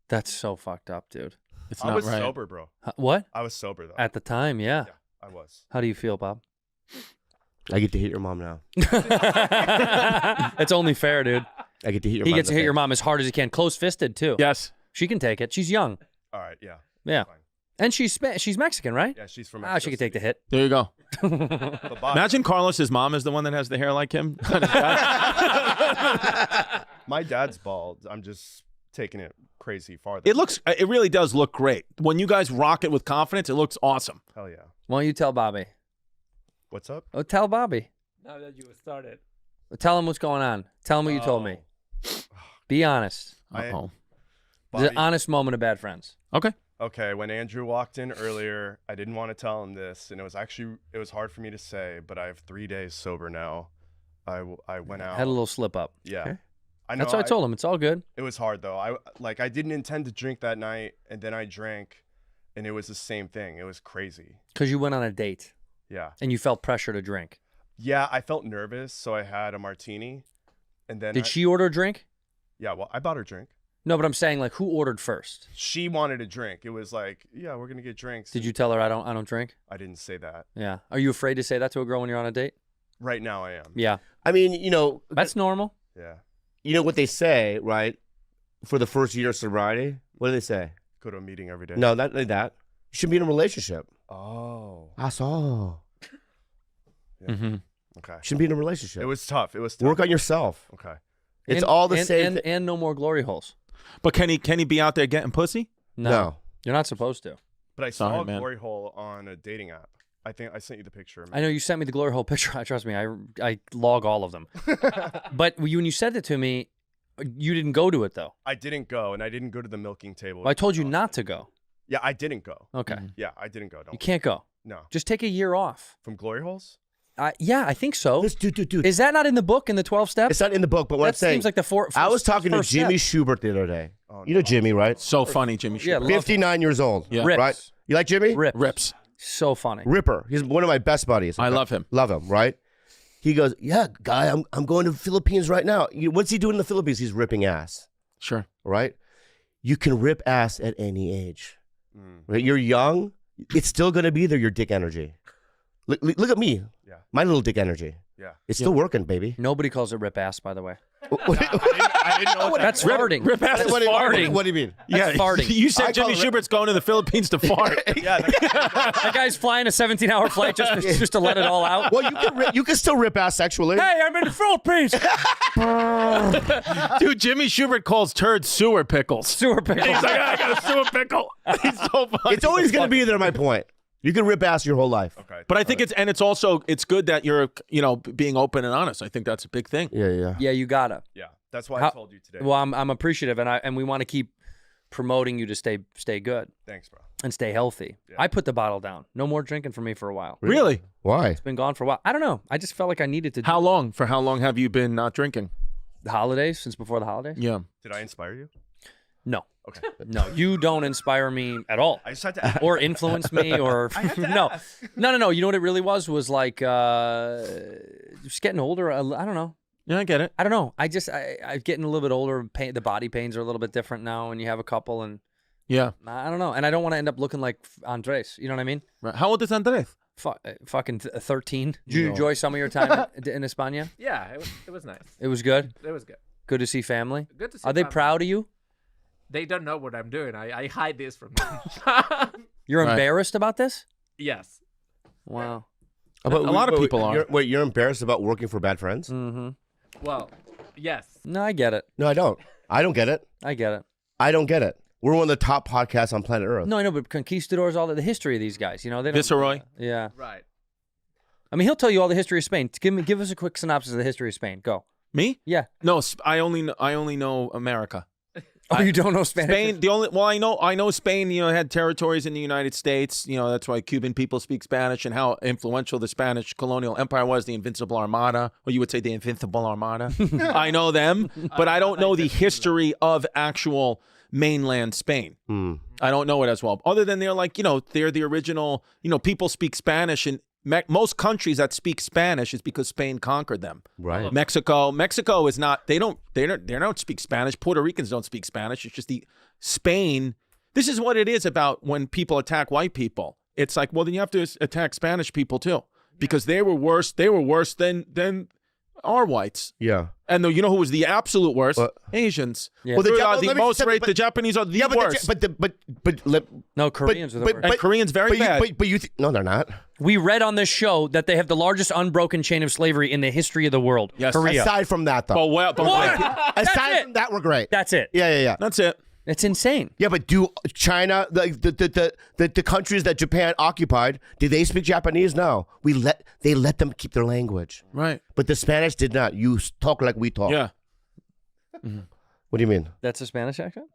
That's so fucked up, dude. It's I not was right. sober, bro. What? I was sober though. At the time, yeah. Yeah, I was. How do you feel, Bob? I get to hit your mom now. It's only fair, dude. I get to hit your He mom. gets to hit your mom as hard as he can, close-fisted too. Yes. She can take it. She's young. All right, yeah. Yeah. Fine. And she's Mexican, right? Yeah, she's from Ah, she could take the hit. There you go. The bottom. Imagine Carlos's mom is the one that has the hair like him. My dad's bald. I'm just taking it crazy farther. It really does look great. When you guys rock it with confidence, it looks awesome. Hell yeah. Why don't you tell Bobby? What's up? Oh, tell Bobby. Now that you started. Tell him what's going on. Tell him what you told me. Be honest. Uh-oh. It's an honest moment of bad friends. Okay. Okay, when Andrew walked in earlier, I didn't want to tell him this, and it was hard for me to say, but I have 3 days sober now. I went out. Had a little slip up. Yeah. Okay. I know. That's what I told him. It's all good. It was hard though. I didn't intend to drink that night, and then I drank, and it was the same thing. It was crazy. Because you went on a date Yeah. and you felt pressure to drink. Yeah, I felt nervous, so I had a martini, and then Did she order a drink? Yeah, well, I bought her a drink. No, but I'm saying, like, who ordered first? She wanted a drink. It was like, yeah, we're gonna get drinks. Did you tell her I don't drink? I didn't say that. Yeah. Are you afraid to say that to a girl when you're on a date? Right now, I am. Yeah. I mean, you know, That's normal. Yeah. you know what they say, right? For the first year of sobriety, what do they say? Go to a meeting every day. No, not like that. You should be in a relationship. Oh. That's all. Yeah. Mm-hmm. Okay. Shouldn't be in a relationship. It was tough. It was tough. Work on yourself. Okay. It's all the same. And no more glory holes. But can he be out there getting pussy? No. You're not supposed to. But I Sorry, saw a man. glory hole on a dating app. I think I sent you the picture. I know you sent me the glory hole picture. Trust me, I log all of them. But when you said it to me, you didn't go to it though. I didn't go, and I didn't go to the milking table. Well, I told you not to go. Yeah, I didn't go. Okay. Yeah, I didn't go. You Don't. can't go. No. Just take a year off. From glory holes? Yeah, I think so. Dude. Is that not in the book in the 12 steps? It's not in the book, but what I'm That saying. seems like the I was talking to first Jimmy step. Schubert the other day. Oh, You know Jimmy, right? So funny, Jimmy. Yeah, Schubert. love him. 59 years old. Yeah. Rips. Right? You like Jimmy? Rips. So funny. Ripper. He's one of my best buddies. I love him. Love him, right? He goes, yeah, guy, I'm going to the Philippines right now. What's he doing in the Philippines? He's ripping ass, Sure. right? You can rip ass at any age. Right? You're young. It's still going to be there, your dick energy. Look at me. Yeah. My little dick energy. Yeah. It's still working, baby. Nobody calls it rip ass, by the way. I didn't know what That's farting. Rip ass is farting. What do you mean? That's farting. You said I call Jimmy it- Schubert's going to the Philippines to fart. Yeah. That guy's flying a 17-hour flight just to let it all out. Well, you can still rip ass sexually. Hey, I'm in the Philippines. Dude, Jimmy Schubert calls turds sewer pickles. Sewer pickle. He's like, I got a sewer pickle. He's so funny. It's always going to be there, my point. You can rip ass your whole life. Okay. But I think it's good that you're, being open and honest. I think that's a big thing. Yeah. Yeah, you gotta. Yeah. That's why I told you today. Well, I'm appreciative, and we want to keep promoting you to stay good Thanks, bro. and stay healthy. Yeah. I put the bottle down. No more drinking for me for a while. Really? Why? It's been gone for a while. I don't know. I just felt like I needed to. How long? For how long have you been not drinking? The holidays, since before the holidays? Yeah. Did I inspire you? No. Okay. No, you don't inspire me at all. I just had to ask. Or influence me, or no. You know what it really was like just getting older. I don't know. Yeah, I get it. I don't know. I'm getting a little bit older. The body pains are a little bit different now, and you have a couple, and Yeah. I don't know. And I don't want to end up looking like Andres. You know what I mean? Right. How old is Andres? Fucking 13. Did you enjoy some of your time in España? Yeah, it was nice. It was good. It was good. Good to see family. Good to see. Are they family. proud of you? They don't know what I'm doing. I hide this from them. You're Right. embarrassed about this? Yes. Wow. A lot of people are. You're embarrassed about working for bad friends? Mm-hmm. Well, yes. No, I get it. No, I don't. I don't get it. I get it. I don't get it. We're one of the top podcasts on planet Earth. No, I know, but conquistadors, all the history of these guys, they don't. Viceroy? Yeah. Right. I mean, he'll tell you all the history of Spain. Give us a quick synopsis of the history of Spain. Go. Me? Yeah. No, I only know America. Oh, you don't know Spanish? Spain, I know Spain, had territories in the United States. That's why Cuban people speak Spanish and how influential the Spanish colonial empire was, the Invincible Armada, or you would say the Invincible Armada. I know them, but I don't know the history of actual mainland Spain. I don't know it as well. Other than they're they're the original, people speak Spanish, and most countries that speak Spanish is because Spain conquered them. Right. Mexico is not. They don't speak Spanish. Puerto Ricans don't speak Spanish. It's just Spain. This is what it is about when people attack white people. It's like, well, then you have to attack Spanish people too. because they were worse. They were worse than our whites. Yeah. And you know who was the absolute worst? What? Asians. Yeah. Well, They the are Jap- the let me most say- rate. but- The Japanese are the Yeah, but worst. No, Koreans are the worst. And Koreans very bad. But you no, they're not. We read on this show that they have the largest unbroken chain of slavery in the history of the world. Yes. Korea. Aside from that, though. But Aside it. from that, we're great. That's it. Yeah. that's it. It's insane. Yeah, but do China, the countries that Japan occupied, did they speak Japanese? No. They let them keep their language. Right. But the Spanish did not. You talk like we talk. Yeah. What do you mean? That's a Spanish accent?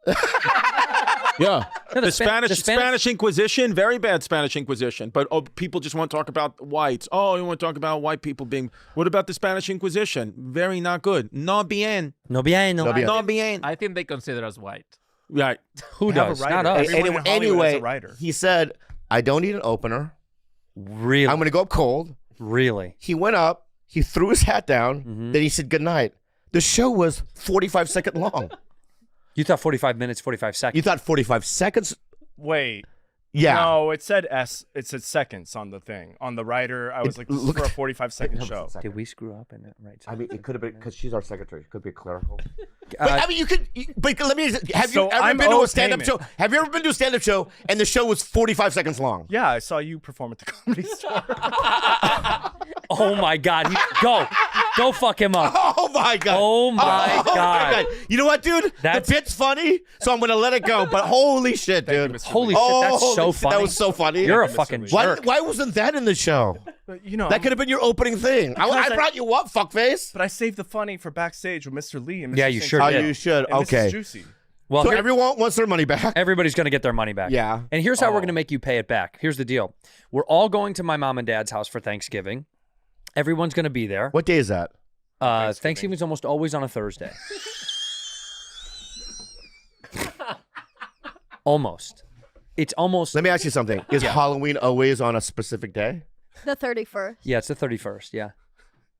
Yeah. No, the Spanish Inquisition, very bad Spanish Inquisition. But people just want to talk about whites. Oh, you want to talk about white people being. What about the Spanish Inquisition? Very not good. No bien. No bien. No bien. No bien. I think they consider us white. Right. Who Have a does? writer. Not us. Everyone in Hollywood has Anyway, a writer. he said, I don't need an opener. Really? I'm going to go up cold. Really? He went up. He threw his hat down. Then he said goodnight. The show was 45 seconds long. You thought 45 minutes, 45 seconds. You thought 45 seconds? Wait. Yeah. No, it said it said seconds on the thing. On the writer, I was like, this is for a 45-second show. Did we screw up in that right? I mean, it could have been because she's our secretary. It could be clerical. Uh, But I mean, you could. But let me. Have So you ever I'm been to a owed stand-up payment. show? Have you ever been to a stand-up show and the show was 45 seconds long? Yeah, I saw you perform at the Comedy Store. Oh my God! Go fuck him up. Oh my god! Oh my God. You know what, dude? That's- the bit's funny, so I'm gonna let it go. But holy shit, dude! Mr. Holy Lee. shit! That's Holy so shit, funny. That was so funny. You're a Mr. fucking Lee. jerk. Why wasn't that in the show? But, you know, That could have been your opening thing. I brought you up, fuckface. But I saved the funny for backstage with Mr. Lee and Mr. Yeah, you sure Oh, did. you should. And Okay. Mrs. Juicy. Well, So here- everyone wants their money back. everybody's going to get their money back. Yeah. And here's how we're going to make you pay it back. Here's the deal. We're all going to my mom and dad's house for Thanksgiving. Everyone's going to be there. What day is that? Thanksgiving's almost always on a Thursday. Almost. It's almost. Let me ask you something. Is Halloween always on a specific day? The 31st. Yeah, it's the 31st. Yeah.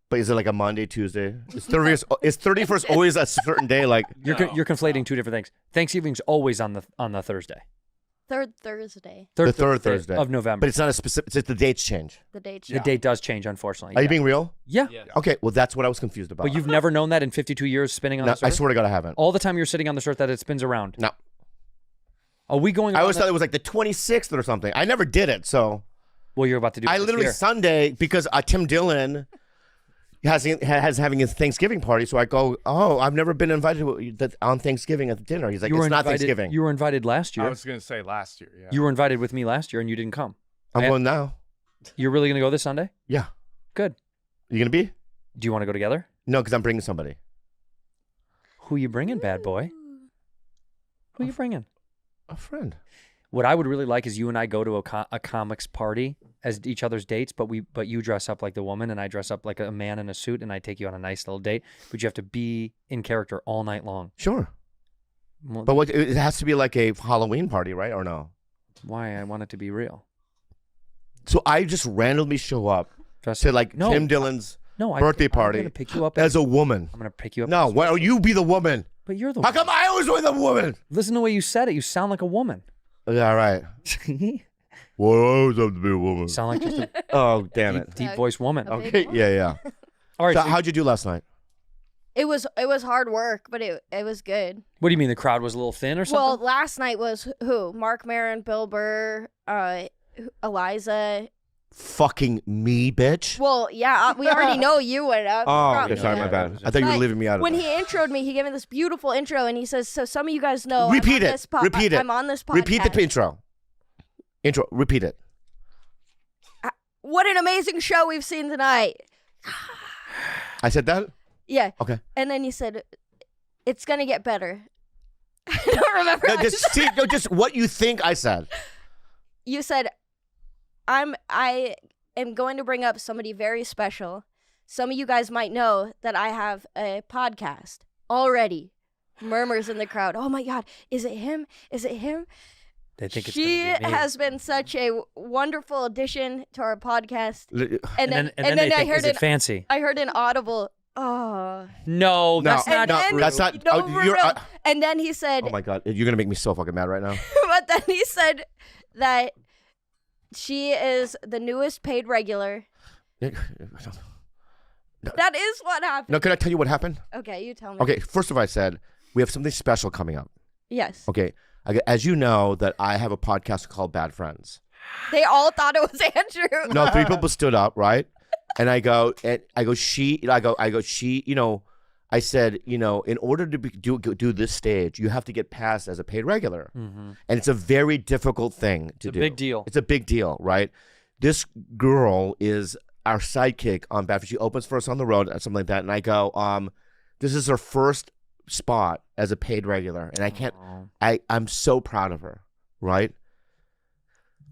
But is it like a Monday, Tuesday? Is 31st always a certain day? Like You're conflating two different things. Thanksgiving's always on the Thursday. Third Thursday. the third Thursday of November. But it's not a specific. It's just the dates change. The date. The date does change, unfortunately. Are you yeah. being real? Yeah. Okay. Well, that's what I was confused about. But you've never known that in 52 years spinning on No, this I earth? swear to God, I haven't. All the time you're sitting on this earth that it spins around. No. Are we going I around always that- thought it was like the 26th or something. I never did it. So Well, you're about to do I it this literally year. Sunday because Tim Dillon has having his Thanksgiving party. So I go, oh, I've never been invited on Thanksgiving at dinner. He's like, You it's were not invited, Thanksgiving. You were invited last I year. was going to say last year, yeah. You were invited with me last year and you didn't come. I'm I- going now. You're really going to go this Sunday? Yeah. Good. You gonna be? Do you want to go together? No, because I'm bringing somebody. Who you bringing, bad boy? Who you bringing? A friend. What I would really like is you and I go to a comics party as each other's dates, but you dress up like the woman and I dress up like a man in a suit and I take you on a nice little date, but you have to be in character all night long. Sure. Well, But what? It has to be like a Halloween party, right? Or no? why? I want it to be real. So I just randomly show up Dress to like No. Tim Dillon's no, birthday I'm party going to pick you up as a woman. I'm going to pick you up. No, why don't you be the woman? But you're the How come I always with a woman? Listen to the way you said it. You sound like a woman. Yeah, right. You Well, I always have to be a woman. sound like just a Oh, damn it. deep voice woman. A big Okay, one. yeah. All right. So so how'd you do last night? It was hard work, but it was good. what do you mean the crowd was a little thin or Well, something? last night was who? Mark Maron, Bill Burr, Eliza. Fucking me, bitch. Well, yeah, we already know you went up. Oh, Probably, okay, sorry, yeah. my bad. I thought you were But leaving me out of when it. he introed me, he gave me this beautiful intro, and he says, "So some of you guys know, Repeat I'm on it. this Repeat it. I'm on this podcast. Repeat the intro. Intro. Repeat it. What an amazing show we've seen tonight." I said that? Yeah. Okay. And then he said, "It's gonna get better." I don't remember. No, how just, see, no, just what you think I said. You said, I am going to bring up somebody very special. Some of you guys might know that I have a podcast already. Murmurs in the crowd. Oh my God, is it him? Is it him? They think it's She gonna be me. has been such a wonderful addition to our podcast. L- and then they I think, heard is it fancy? I heard an audible. Oh. No, that's No, not no, true. that's not. No, oh, for you're, real. And then he said, oh my God, you're gonna make me so fucking mad right now. but then he said that she is the newest paid regular. No, That is what happened. can I tell you what happened? Okay, you tell me. Okay, first of all, I said we have something special coming up. Yes. Okay, as you know, that I have a podcast called Bad Friends. They all thought it was Andrew. No, 3 people stood up, right? And I go, she. You know, I said, you know, in order to do this stage, you have to get passed as a paid regular, and it's a very difficult thing to do. Big deal. It's a big deal, right? This girl is our sidekick on Bad Friends. She opens for us on the road or something like that, and I go, this is her first spot as a paid regular, and I can't. I'm so proud of her, right?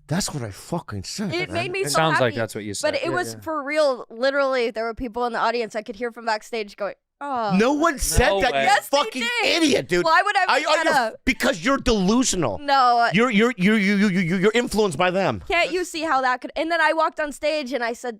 That's what I fucking said. It made me It so sounds happy. like that's what you said. But it was for real. Literally, there were people in the audience I could hear from backstage going, "Oh, No one said No that. way. You Yes, they fucking did. idiot, dude. Why would I bring that up? Because you're delusional. No, You're influenced by them. can't you see how that could?" And then I walked on stage and I said,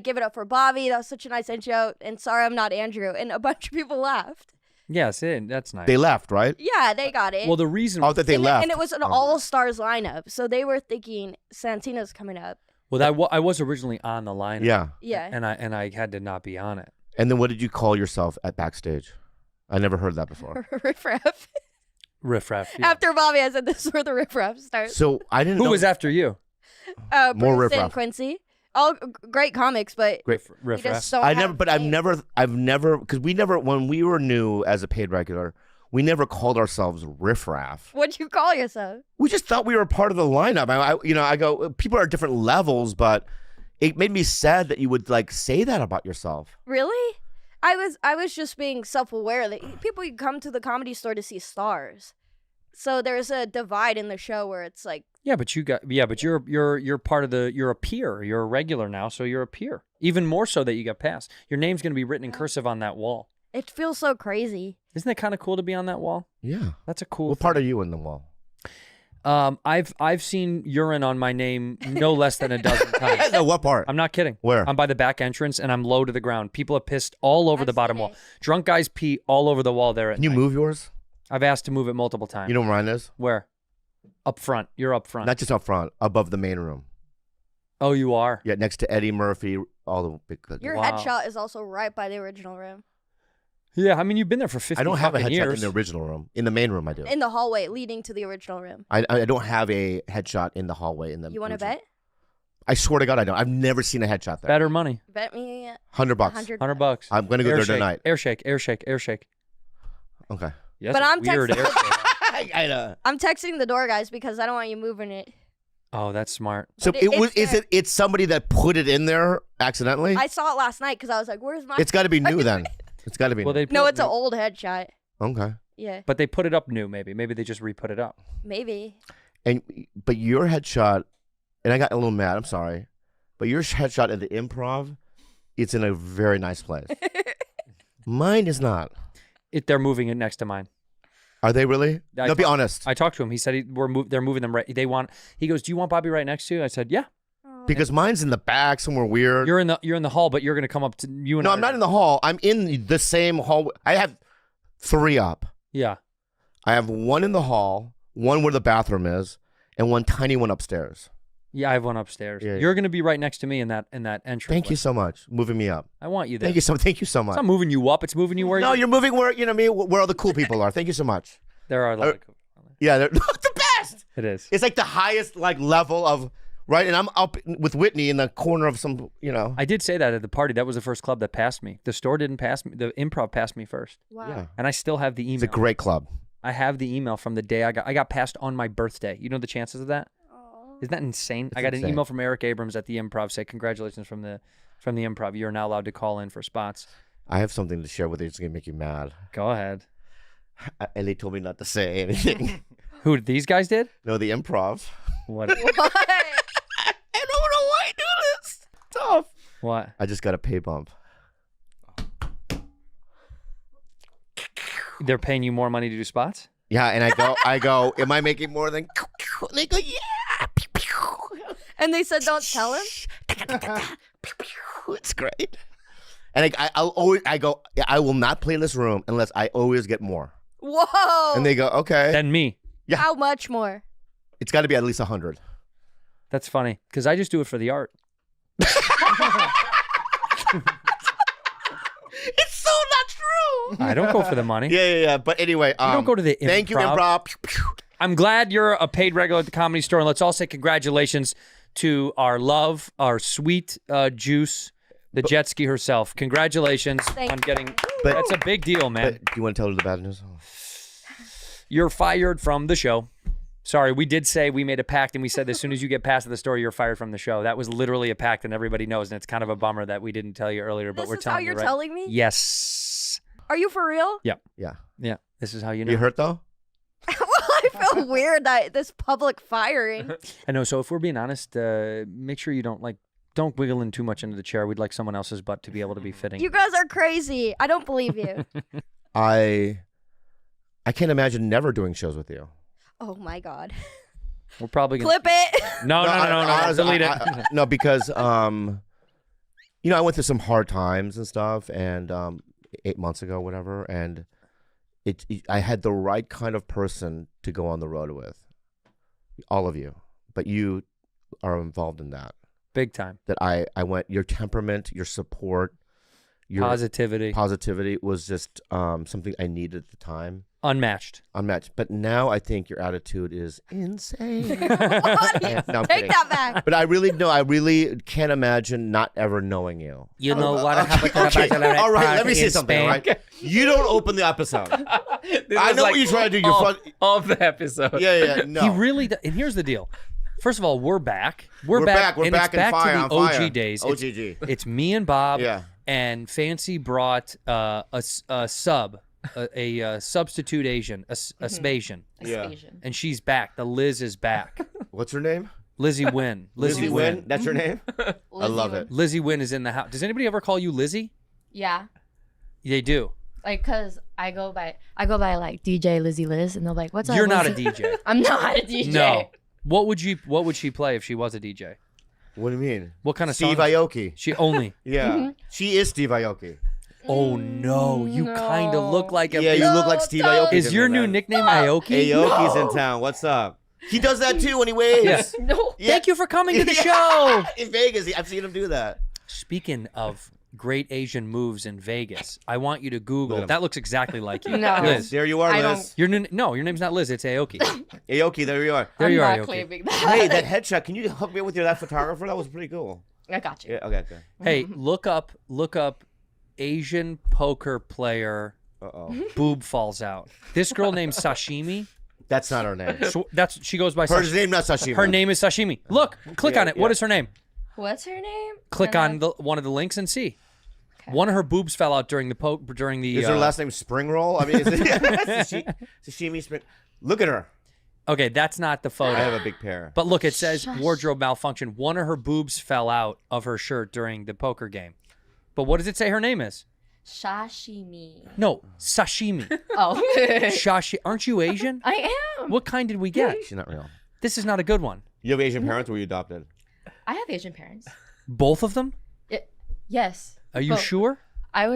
give it up for Bobby. That was such a nice intro. And sorry, I'm not Andrew. And a bunch of people laughed. Yes, that's nice. They left, right? Yeah, they got it. well, the reason. Oh, that they and, left. and it was an all-stars lineup, so they were thinking Santino's coming up. Well, I was originally on the line. Yeah. Yeah. And I had to not be on it. And then what did you call yourself at backstage? I never heard that before. Riff Raff. Riff Raff. Yeah. After Bobby, I said this is where the Riff Raff starts. So I didn't Who know. was after you? More Bruce Riff and Raff. Quincy. All great comics, but Great. we Riff Raff. just don't I have never, but I've names. never, because we never, when we were new as a paid regular, we never called ourselves Riff Raff. What'd you call yourself? We just thought we were part of the lineup. I go, people are at different levels, but it made me sad that you would like say that about yourself. Really? I was just being self-aware that people come to the Comedy Store to see stars. So there's a divide in the show where it's like, Yeah, but you're part of you're a peer. You're a regular now, so you're a peer. Even more so that you got passed. Your name's going to be written in cursive on that wall. it feels so crazy. Isn't it kind of cool to be on that wall? Yeah. That's a cool. What part are you in the wall? I've seen urine on my name no less than a dozen times. No, what part? I'm not kidding. Where? I'm by the back entrance and I'm low to the ground. People have pissed all over I've the bottom seen wall. it. Drunk guys pee all over the wall there at Can you night. move yours? I've asked to move it multiple times. You know where mine is? Where? Up front. You're up front. Not just up front, above the main room. Oh, you are? Yeah, next to Eddie Murphy, all the big. Your Wow. headshot is also right by the original room. Yeah, I mean, you've been there for 50 I don't have a fucking headshot years. in the original room. In the main room, I do. In the hallway leading to the original room. I don't have a headshot in the hallway. In the You want to original- bet? I swear to God, I don't. I've never seen a headshot there. Better money. Bet me $100. 100 bucks. I'm gonna go Air there shake, tonight. Air shake, air shake, air shake. Okay. Yes, But I'm weird texting- air shake. I know. I'm texting the door guys because I don't want you moving it. Oh, that's smart. So But it was. it's there. It's somebody that put it in there accidentally? I saw it last night because I was like, "Where's my?" It's got to be new then. It's got to be. Well, new. they put No, it it's an new, old headshot. Okay. Yeah, but they put it up new. Maybe they just re-put it up. maybe. But your headshot, and I got a little mad. I'm sorry, but your headshot at the Improv, it's in a very nice place. Mine is not. They're moving it next to mine. Are they really? I No, be talked- honest. I talked to him. He said they're moving them right. He goes, "Do you want Bobby right next to you?" I said, "Yeah." Because mine's in the back somewhere weird. You're in the hall, but you're gonna come up to you and No, I I'm not in the hall. I'm in the same hall. I have 3 up. Yeah. I have 1 in the hall, 1 where the bathroom is, and 1 tiny one upstairs. Yeah, I have one upstairs. Yeah, yeah. You're gonna be right next to me in that entrance. Thank you so much, moving me up. I want you there. Thank you so It's much. not moving you up. It's moving you where. No, you're moving where where all the cool people are. Thank you so much. There are a lot of cool- Yeah, they're the best. It is. It's like the highest level of right, and I'm up with Whitney in the corner of some. I did say that at the party. That was the first club that passed me. The store didn't pass me. The Improv passed me first, Wow. Yeah, and I still have the email. it's a great club. I have the email from the day I got passed on my birthday. You know the chances of that? Isn't that insane? It's I got an insane. email from Eric Abrams at the Improv saying, "Congratulations from the Improv. You're now allowed to call in for spots." I have something to share with you. It's gonna make you mad. Go ahead. And they told me not to say anything. Who these guys did? No, the Improv. What? What? I don't know why I do this. Tough. What? I just got a pay bump. They're paying you more money to do spots? Yeah, and I go, am I making more than? And they go, yeah. And they said, "Don't tell him." It's great. And I'll always go, I will not play in this room unless I always get more. Whoa. And they go, okay. Than me. Yeah. How much more? It's got to be at least 100. That's funny because I just do it for the art. It's so not true. I don't go for the money. Yeah. But anyway, You don't go to the thank you, improv. improv. Pew, pew. I'm glad you're a paid regular at the Comedy Store, and let's all say congratulations to our love, our sweet Juice, the jet ski herself. Congratulations on getting. But- That's a big deal, man. But do you want to tell her the bad news? You're fired from the show. Sorry, we did say we made a pact, and we said as soon as you get past the store, you're fired from the show. That was literally a pact, and everybody knows, and it's kind of a bummer that we didn't tell you earlier, but This we're is how telling you you're right. telling me? Yes. Are you for real? Yeah. Yeah. Yeah. This is how you know. You hurt though? Well, I feel weird that this public firing. I know. So if we're being honest, make sure you don't wiggle in too much into the chair. We'd like someone else's butt to be able to be fitting. You guys are crazy. I don't believe you. I can't imagine never doing shows with you. Oh my God. We're probably gonna Clip it. No. honestly, Delete it. No, because I went through some hard times and stuff, and 8 months ago, whatever, and I had the right kind of person to go on the road with, all of you, but you are involved in that. Big time. That I went. Your temperament, your support, your Positivity. was just something I needed at the time. Unmatched. But now I think your attitude is insane. Take No, I'm kidding. that back. But I really can't imagine not ever knowing you. You know what Okay. All right, let me say something. All right, you don't open the episode. I know what you're trying to do. You're of the episode. Yeah. No, He really does. And here's the deal. First of all, we're back. We're back. We're and back it's back fire, to on the fire. OG days. OGG. It's me and Bob. Yeah. And Fancy brought a sub, a substitute Asian, a Spasian. Yeah. And she's back. The Liz is back. What's her name? Lizzie Wynn. Lizzie Wynn. That's your name? I love it. Lizzie Wynn is in the house. Does anybody ever call you Lizzie? Yeah. They do. Like, cause I go by like DJ Lizzie Liz, and they're like, "What's up?" You're not a Lizzie?" DJ. I'm not a DJ. No. What would she play if she was a DJ? What do you mean? What kind of Steve songs? Aoki. She only. Yeah. She is Steve Aoki. Oh no, you kind of look like a. Yeah, you look like Steve Aoki. Is to your me, new man. nickname Aoki? Aoki's in town. What's up? He does that too when he waves. Yeah. No. Yeah. Thank you for coming to the show. In Vegas, I've seen him do that. Speaking of great Asian moves in Vegas, I want you to Google. Look at him. That looks exactly like you. No. Liz. There you are, I Liz. Your name's not Liz. It's Aoki. Aoki, there you are. There I'm you are, not Aoki. claiming that. Hey, that headshot. Can you hook me up with that photographer? That was pretty cool. I got you. Yeah. Okay. Hey, look up Asian poker player Uh-oh. boob falls out. This girl named Sashimi. That's not her name. So she goes by Her Sashimi. name not Sashimi. Her name is Sashimi. Look, click on it. What yeah. is her name? What's her name? Click on one of the links and see. Okay. One of her boobs fell out during the. Is her last name Spring Roll? I mean, is it Sashimi Spring? Look at her. Okay, that's not the photo. I have a big pair. But look, it says wardrobe malfunction. One of her boobs fell out of her shirt during the poker game. But what does it say her name is? Sashimi. No, sashimi. Oh. Shashi. Aren't you Asian? I am. What kind did we get? She's not real. This is not a good one. You have Asian parents or were you adopted? I have Asian parents. Both of them? Yes. Are you But sure? I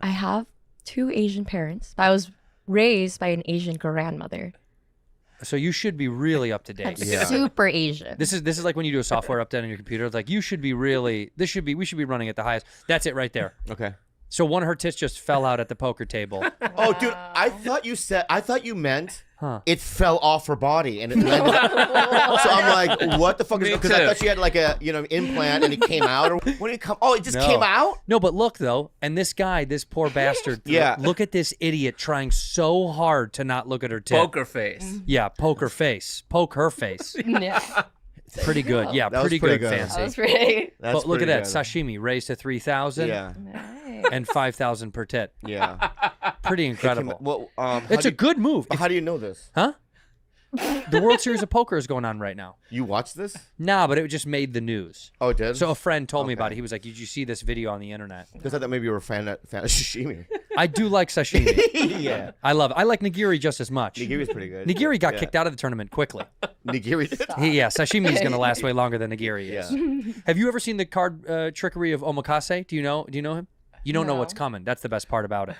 have 2 Asian parents, but I was raised by an Asian grandmother. So you should be really up to date. Yeah. Super Asian. This is like when you do a software update on your computer. It's like we should be running at the highest. That's it right there. Okay. So one of her tits just fell out at the poker table. Oh, dude, I thought you meant Huh. it fell off her body and it landed. So I'm like, what the fuck is? Because I thought she had like a implant and it came out. Or when did it come? Oh, it just No. came out. No, but look though, and this guy, this poor bastard. Yeah. Look at this idiot trying so hard to not look at her tit. Poker face. Yeah, poker face. Poke her face. Yeah. Pretty good. Yeah, That was pretty pretty good, good. Fancy. That was pretty. That's But look at pretty that. good. Sashimi raised to 3,000 Yeah. Nice. and 5,000 per tit. Yeah. Pretty incredible. Well, It's a good move. How do you know this? Huh? The World Series of Poker is going on right now. You watched this? Nah, but it just made the news. Oh, it did. So a friend told me Okay. about it. He was like, "Did you see this video on the internet?" Because I thought maybe you were a fan of sashimi. I do like sashimi. Yeah. I love it. I like nigiri just as much. Nigiri's pretty good. Nigiri got Yeah. kicked out of the tournament quickly. Nigiri did. Yeah, sashimi is going to last way longer than nigiri is. Yeah. Have you ever seen the card trickery of omakase? Do you know him? You don't know what's coming. That's the best part about it.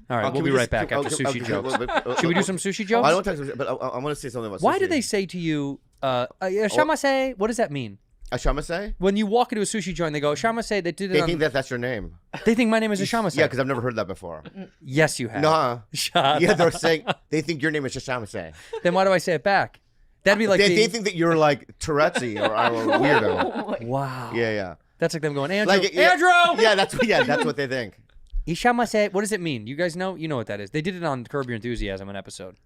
All right, Oh, we'll can be we right just- back can- after okay, sushi okay, jokes. okay, Should we do some sushi jokes? I don't talk, but I want to say something about Why sushi. do they say to you, shamase? What does that mean? A shamasai? When you walk into a sushi joint, they go shamase. They did it. They on, think that's your name. they think my name is a shamase. Yeah, because I've never heard that before. Yes, you have. No. Shut Yeah, up. they're saying they think your name is shamasai. Then why do I say it back? That'd be like They think that you're like Tourette's or a weirdo. wow. Yeah. That's like them going Andrew. Like Andrew. Yeah, that's what they think. Ishamase. What does it mean? You guys know? You know what that is. They did it on Curb Your Enthusiasm an episode.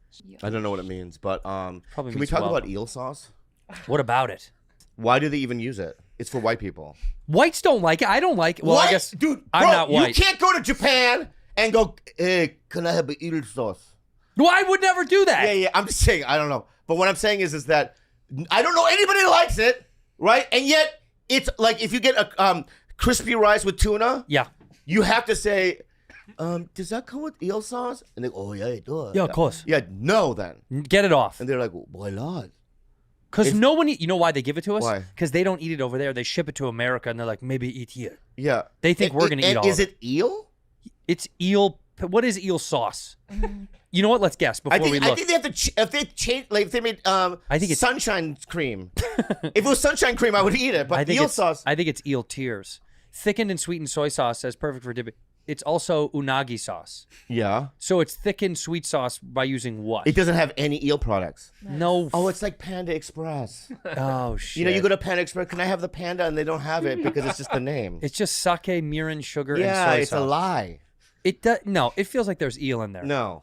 I don't know what it means, but Probably can we means talk well. about eel sauce? What about it? Why do they even use it? It's for white people. Whites don't like it. I don't like it. Well, What? I guess Dude, I'm bro, not white. You can't go to Japan and go, hey, can I have an eel sauce? No, I would never do that. Yeah. I'm just saying, I don't know. But what I'm saying is that I don't know anybody that likes it, right? And yet, it's like if you get a crispy rice with tuna, Yeah. you have to say, does that come with eel sauce? And they go, oh, yeah, it does. Yeah, of course. Yeah, no, then. Get it off. And they're like, why not? Because no one, you know why they give it to us? Why? Because they don't eat it over there. They ship it to America, and they're like, maybe eat here. Yeah. They think we're gonna eat all Is of it eel? It's eel. What is eel sauce? You know what? Let's guess before we I look. think they have to. If they change, like if they made, I think it's sunshine cream. If it was sunshine cream, I would eat it. But eel sauce. I think it's eel tears. Thickened and sweetened soy sauce says perfect for dipping. It's also unagi sauce. Yeah. So it's thickened sweet sauce by using what? It doesn't have any eel products. No. Oh, it's like Panda Express. Oh shit. You know, you go to Panda Express. Can I have the panda? And they don't have it because it's just the name. It's just sake, mirin, sugar, and Yeah, soy it's sauce. a lie. It does. No, it feels like there's eel in there. No.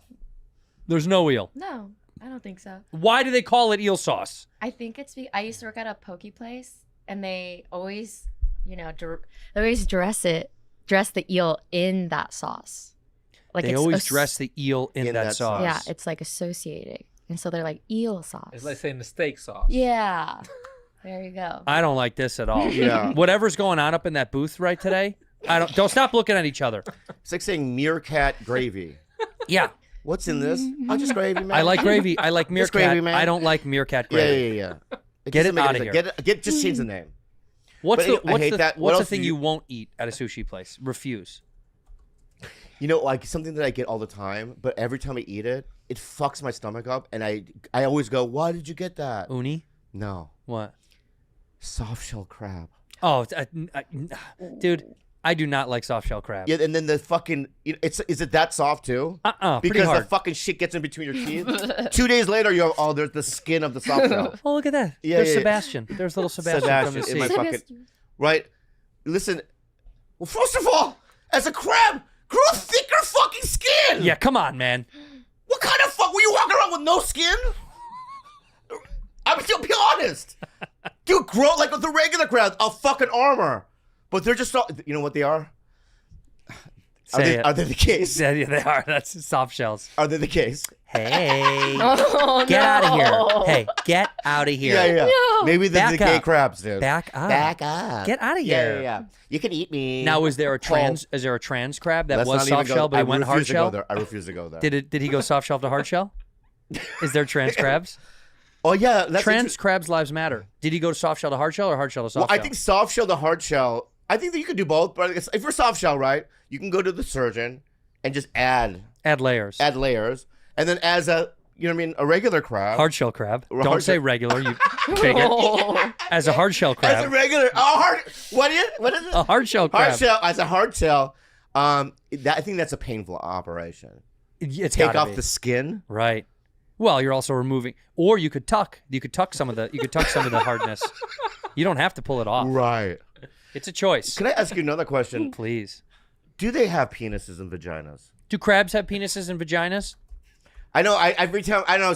There's no eel. No, I don't think so. Why do they call it eel sauce? I think it's I used to work at a poke place, and they always, they always dress the eel in that sauce. Like They it's always dress the eel in that sauce. Yeah, it's like associated, and so they're like eel sauce. It's like saying the steak sauce. Yeah, there you go. I don't like this at all. Yeah. Whatever's going on up in that booth right today, don't stop looking at each other. It's like saying meerkat gravy. Yeah. What's in this? Oh, just gravy, man. I like gravy. I like meerkat. gravy, man. I don't like meerkat Yeah, gravy. yeah. Get it Just make out of here. Just change the name. What's But the I hate that. What what's the else thing do you you- won't eat at a sushi place? Refuse. You know, like something that I get all the time, but every time I eat it, it fucks my stomach up, and I always go, "Why did you get that?" Uni? No, What? soft shell crab. Oh, dude, I do not like soft shell crab. Yeah, and then the fucking is it that soft too? Pretty Because hard. the fucking shit gets in between your teeth. 2 days later, you have there's the skin of the soft shell. Oh, look at that. Yeah, There's yeah, yeah. Sebastian. There's little Sebastian, from the in my sea. fucking right. Listen, well, first of all, as a crab, grow a thicker fucking skin. Yeah, come on, man. What kind of fuck? Were you walking around with no skin? I'm still be honest. Dude, grow like with the regular crabs, a fucking armor. But they're just not, you know what they are? Say it. Are they the case? Yeah, they are. That's soft shells. Are they the case? Hey, Oh, get out of here. no. Hey, get out of here. Yeah. Maybe they're the Back gay up. crabs, dude. Back up. Back up. Get out of Yeah, here. yeah, yeah. You can eat me. Now, is there a trans crab that Let's was not even soft go- shell, but I he went hard refuse to go shell? there. I refuse to go there. Did he go soft shell to hard shell? Is there trans crabs? Oh yeah, that's Trans crabs lives matter. Did he go to soft shell to hard shell or hard shell to soft Well, shell? I think soft shell to hard shell. I think that you could do both, but if you're soft shell, right, you can go to the surgeon and just add layers. layers, and then as a a regular crab. Hard shell crab. Or Don't hard say shell- regular, you bigot. As a hard shell As a crab. regular, what is it? A hard shell crab. Hard shell as a hard shell. I think that's a painful operation. It's Take gotta off be. the skin. Right. Well, you're also removing, or you could tuck. You could tuck some of the. You could tuck some of the hardness. You don't have to pull it off. Right. It's a choice. Can I ask you another question? Please. Do they have penises and vaginas? Do crabs have penises and vaginas? I know. Every time I know. I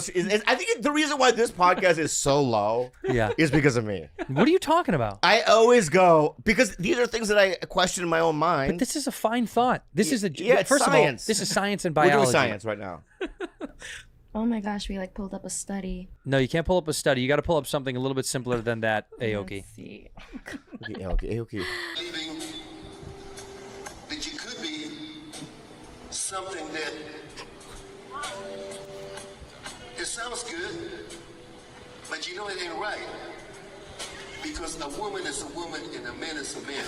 think the reason why this podcast is so low, Yeah. is because of me. What are you talking about? I always go because these are things that I question in my own mind. But this is a fine thought. This is a yeah, it's first science. of all, this is science and We're biology. doing science right now. Oh my gosh, we pulled up a study. No, you can't pull up a study. You got to pull up something a little bit simpler than that, Aoki. Let's see. Okay. Believing that you could be something that it sounds good, but you know it ain't right. Because a woman is a woman and a man is a man.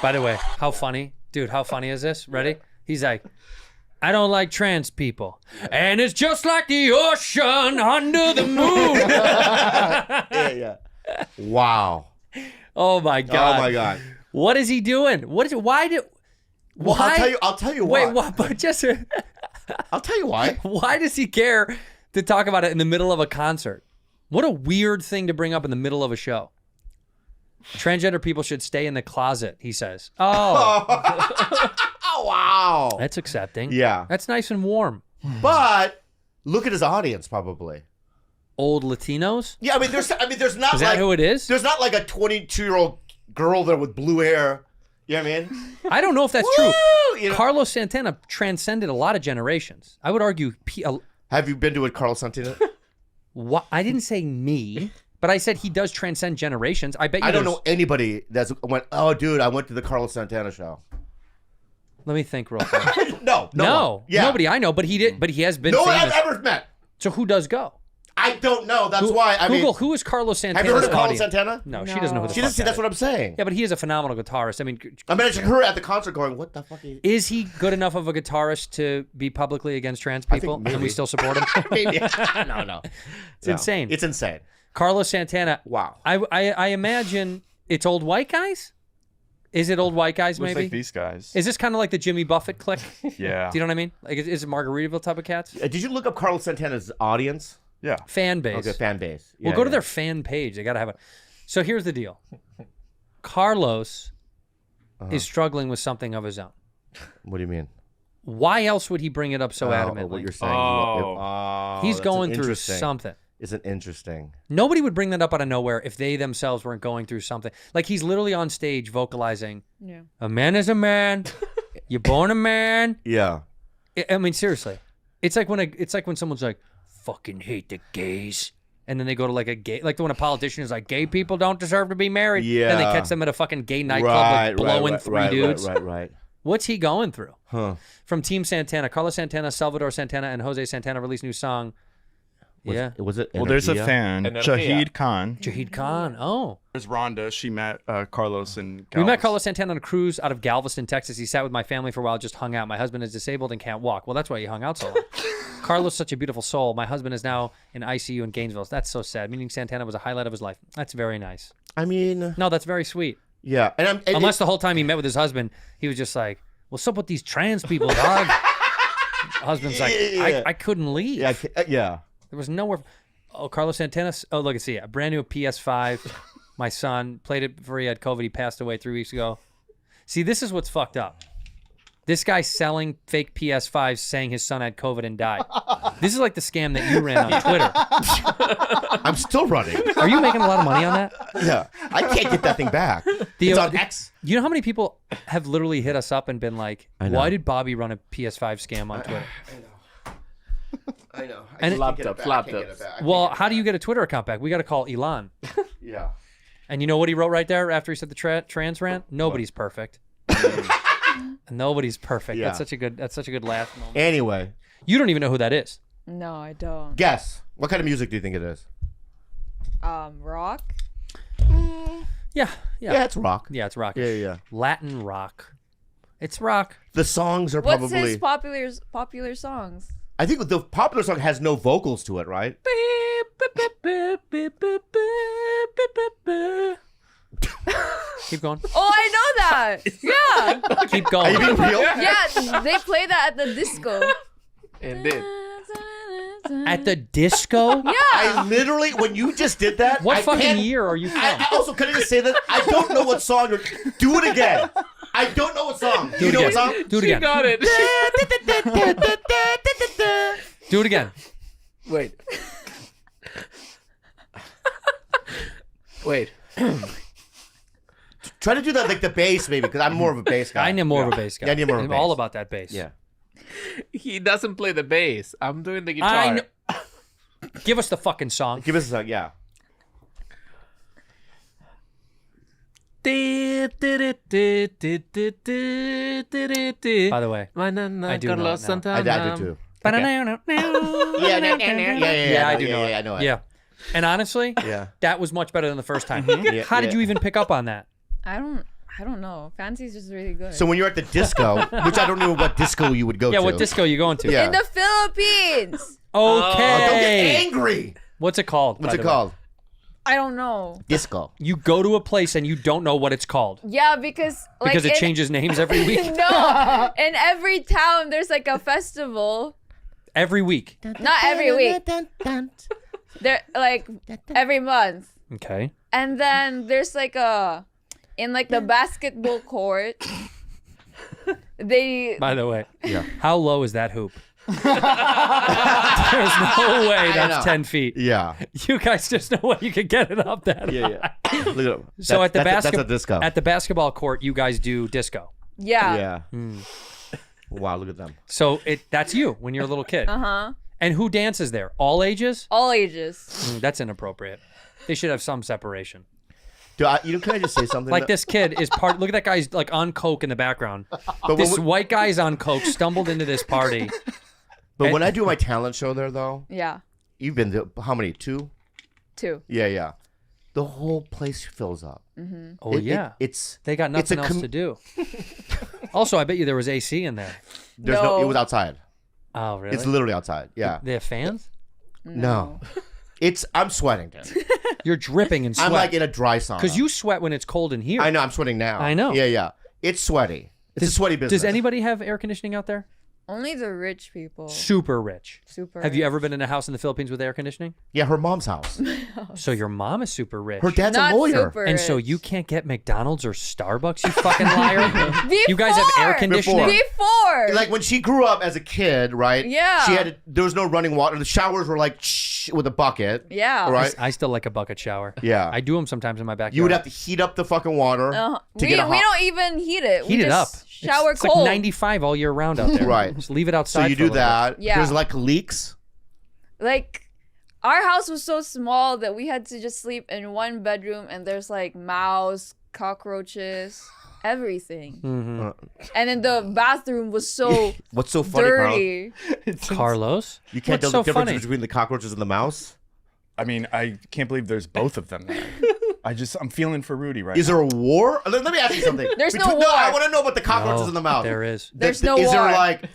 By the way, how funny, dude? How funny is this? Ready? He's like, I don't like trans people, and it's just like the ocean under the moon. Yeah. Wow. Oh my god. Oh my god. What is he doing? What is it? Why do? Well, Why? I'll tell you why. Wait, what? But just I'll tell you why. why does he care to talk about it in the middle of a concert? What a weird thing to bring up in the middle of a show. Transgender people should stay in the closet, he says. Oh, Oh wow. that's accepting. Yeah. That's nice and warm. But look at his audience, probably. Old Latinos? Yeah, I mean, there's not Is that like who it is? there's not like a 22-year-old girl there with blue hair. You know what I mean? I don't know if that's true. Woo! You know- Carlos Santana transcended a lot of generations. I would argue. Have you been to a Carlos Santana? I didn't say me, but I said he does transcend generations. I bet you. I don't there's- know anybody that's went. Oh, dude, I went to the Carlos Santana show. Let me think real quick. No, No, yeah. nobody I know, but he did. But he has been No one famous. I've ever met. So who does go? I don't know. That's why. I Google mean, who is Carlos Santana. have you heard of Carlos Santana? No, she doesn't know who the She fuck doesn't see. that That's is. what I'm saying. Yeah, but he is a phenomenal guitarist. I mean, Imagine her at the concert going, "What the fuck?" is he good enough of a guitarist to be publicly against trans people, and we maybe. still support him? Maybe. No. It's insane. It's insane. Carlos Santana. Wow. I imagine it's old white guys. Is it old white guys? Looks Maybe. like these guys. Is this kind of like the Jimmy Buffett clique? Yeah. Do you know what I mean? Like, is it Margaritaville type of cats? Did you look up Carlos Santana's audience? Yeah. Fan base. Okay, fan base. Well, Yeah, go to yeah. their fan page. They got to have it. So here's the deal. Carlos is struggling with something of his own. What do you mean? Why else would he bring it up so adamantly? What you're saying? He's that's going through interesting. something. Isn't interesting. Nobody would bring that up out of nowhere if they themselves weren't going through something. Like he's literally on stage vocalizing, "A man is a man. You're born a man." Yeah. I mean, seriously, it's like when someone's like, "Fucking hate the gays," and then they go to like a gay, like when a politician is like, "Gay people don't deserve to be married." Yeah. Then they catch them at a fucking gay nightclub, like blowing three dudes. Right. What's he going through? Huh. From Team Santana, Carlos Santana, Salvador Santana, and Jose Santana released new song. Was it? Well, there's a Energia? fan, Shahid Khan. Jahid Khan. Oh. There's Rhonda. She met Carlos and We met Carlos Santana on a cruise out of Galveston, Texas. He sat with my family for a while, just hung out. My husband is disabled and can't walk. Well, that's why he hung out so long. Carlos, such a beautiful soul. My husband is now in ICU in Gainesville. That's so sad. Meeting Santana was a highlight of his life. That's very nice. I mean, No, that's very sweet. yeah. And Unless the whole time he met with his husband, he was just like, "What's up with these trans people, dog?" Husband's like, Yeah. I couldn't leave. yeah. There was nowhere. Oh, Carlos Santana. Oh, look, see, a brand new PS5. My son played it before he had COVID. He passed away 3 weeks ago. See, this is what's fucked up. This guy selling fake PS5s saying his son had COVID and died. This is like the scam that you ran on Twitter. I'm still running. Are you making a lot of money on that? Yeah. I can't get that thing back. The- It's on X. You know how many people have literally hit us up and been like, I know. "Why did Bobby run a PS5 scam on Twitter?" I know. And it- Laptop. Well, how do you get a Twitter account back? We got to call Elon. Yeah. And you know what he wrote right there after he said the trans rant? Nobody's perfect. Nobody's perfect. Yeah. That's such a good last moment. Anyway, You don't even know who that is. No, I don't. guess. What kind of music do you think it is? Rock. Yeah. Yeah, it's rock. Yeah, it's rock. Yeah. Latin rock. It's rock. The songs are What's probably. his popular songs? I think the popular song has no vocals to it, right? Keep going. Oh, I know that. Yeah. Keep Are going. you being real? Yeah, they play that at the disco. And then At the disco? Yeah. I literally, when you just did that, What I fucking can't- year are you from? I also can I just say that I don't know what song. Do it again. I don't know what song. Do you know what song? Do it again. got it. Do it again. Wait. Wait. Try to do that like the bass, maybe, because I'm more of a bass guy. I am more of a bass guy. Yeah, I need more of a I'm bass. all about that bass. Yeah. He doesn't play the bass. I'm doing the guitar. I know. Give us the fucking song. Give us a song. Yeah. By the way, I do know it now. I do too. Yeah, Yeah, I do know it. I know it. Yeah. And honestly, Yeah. that was much better than the first time. Yeah, How did yeah. you even pick up on that? I don't know. Fancy's just really good. So when you're at the disco, which I don't know what disco you would go Yeah, to. what disco are you going to? Yeah. in the Philippines. Oh, don't get Okay. angry. What's it called? What's by it the way? called? I don't know. Disco. You go to a place and you don't know what it's called Yeah, because like because it in- changes names every week. No, in every town there's like a festival. Every week. Not every week. They're like every month. Okay. And then there's like in like the basketball court. By the way, Yeah. how low is that hoop? There's no way that's 10 feet. Yeah. You guys, there's no way you could get it up that high. Look at him. So at the that's a basketball disco. at the basketball court, you guys do disco. Yeah. Yeah. Wow, look at them. So that's you when you're a little kid. Uh-huh. And who dances there? All ages? All ages. That's inappropriate. They should have some separation. Dude, can I just say something? Like this kid is part. Look at that guy's like on coke in the background. But This white guy's on coke stumbled into this party. But when I do my talent show there, though, Yeah. you've been to how many? 2? 2. Yeah. The whole place fills up. Oh yeah, it's they got it's a nothing else to do. Also, I bet you there was AC in there. there's no. It was outside. Oh really? It's literally outside. Yeah. They have fans. No. I'm sweating, dude. You're dripping in sweat. I'm like in a dry sauna. Because you sweat when it's cold in here. I know. I'm sweating now. I know. Yeah. It's sweaty. It's a sweaty business. Does anybody have air conditioning out there? Only the rich people. Super rich. Super. Have you rich. ever been in a house in the Philippines with air conditioning? Yeah, her mom's house. So your mom is super rich. Her dad's Not a lawyer. super And so rich. you can't get McDonald's or Starbucks, you fucking liar. You guys have air conditioning? Before. Like when she grew up as a kid, right? Yeah. There was no running water. The showers were like with a bucket. Yeah. Right? I still like a bucket shower. Yeah. I do them sometimes in my backyard. You would have to heat up the fucking water to We get a hot. don't even heat it. Heat we it up. just Shower it's cold. like 95 all year round out there. Right. Just leave it outside. So you for a do little that. Yeah. There's like leaks. Like our house was so small that we had to just sleep in one bedroom, and there's like mouse, cockroaches, everything. Mhm. And then the bathroom was so What's so funny, Carl? dirty. Carlos? You can't What's tell so the difference funny? between the cockroaches and the mouse? I mean, I can't believe there's both of them there. I'm feeling for Rudy right Is now. there a war? Let me ask you something. There's no No, I war. want to know about the cockroaches No, and the mouse. there is. There's no Is there war. like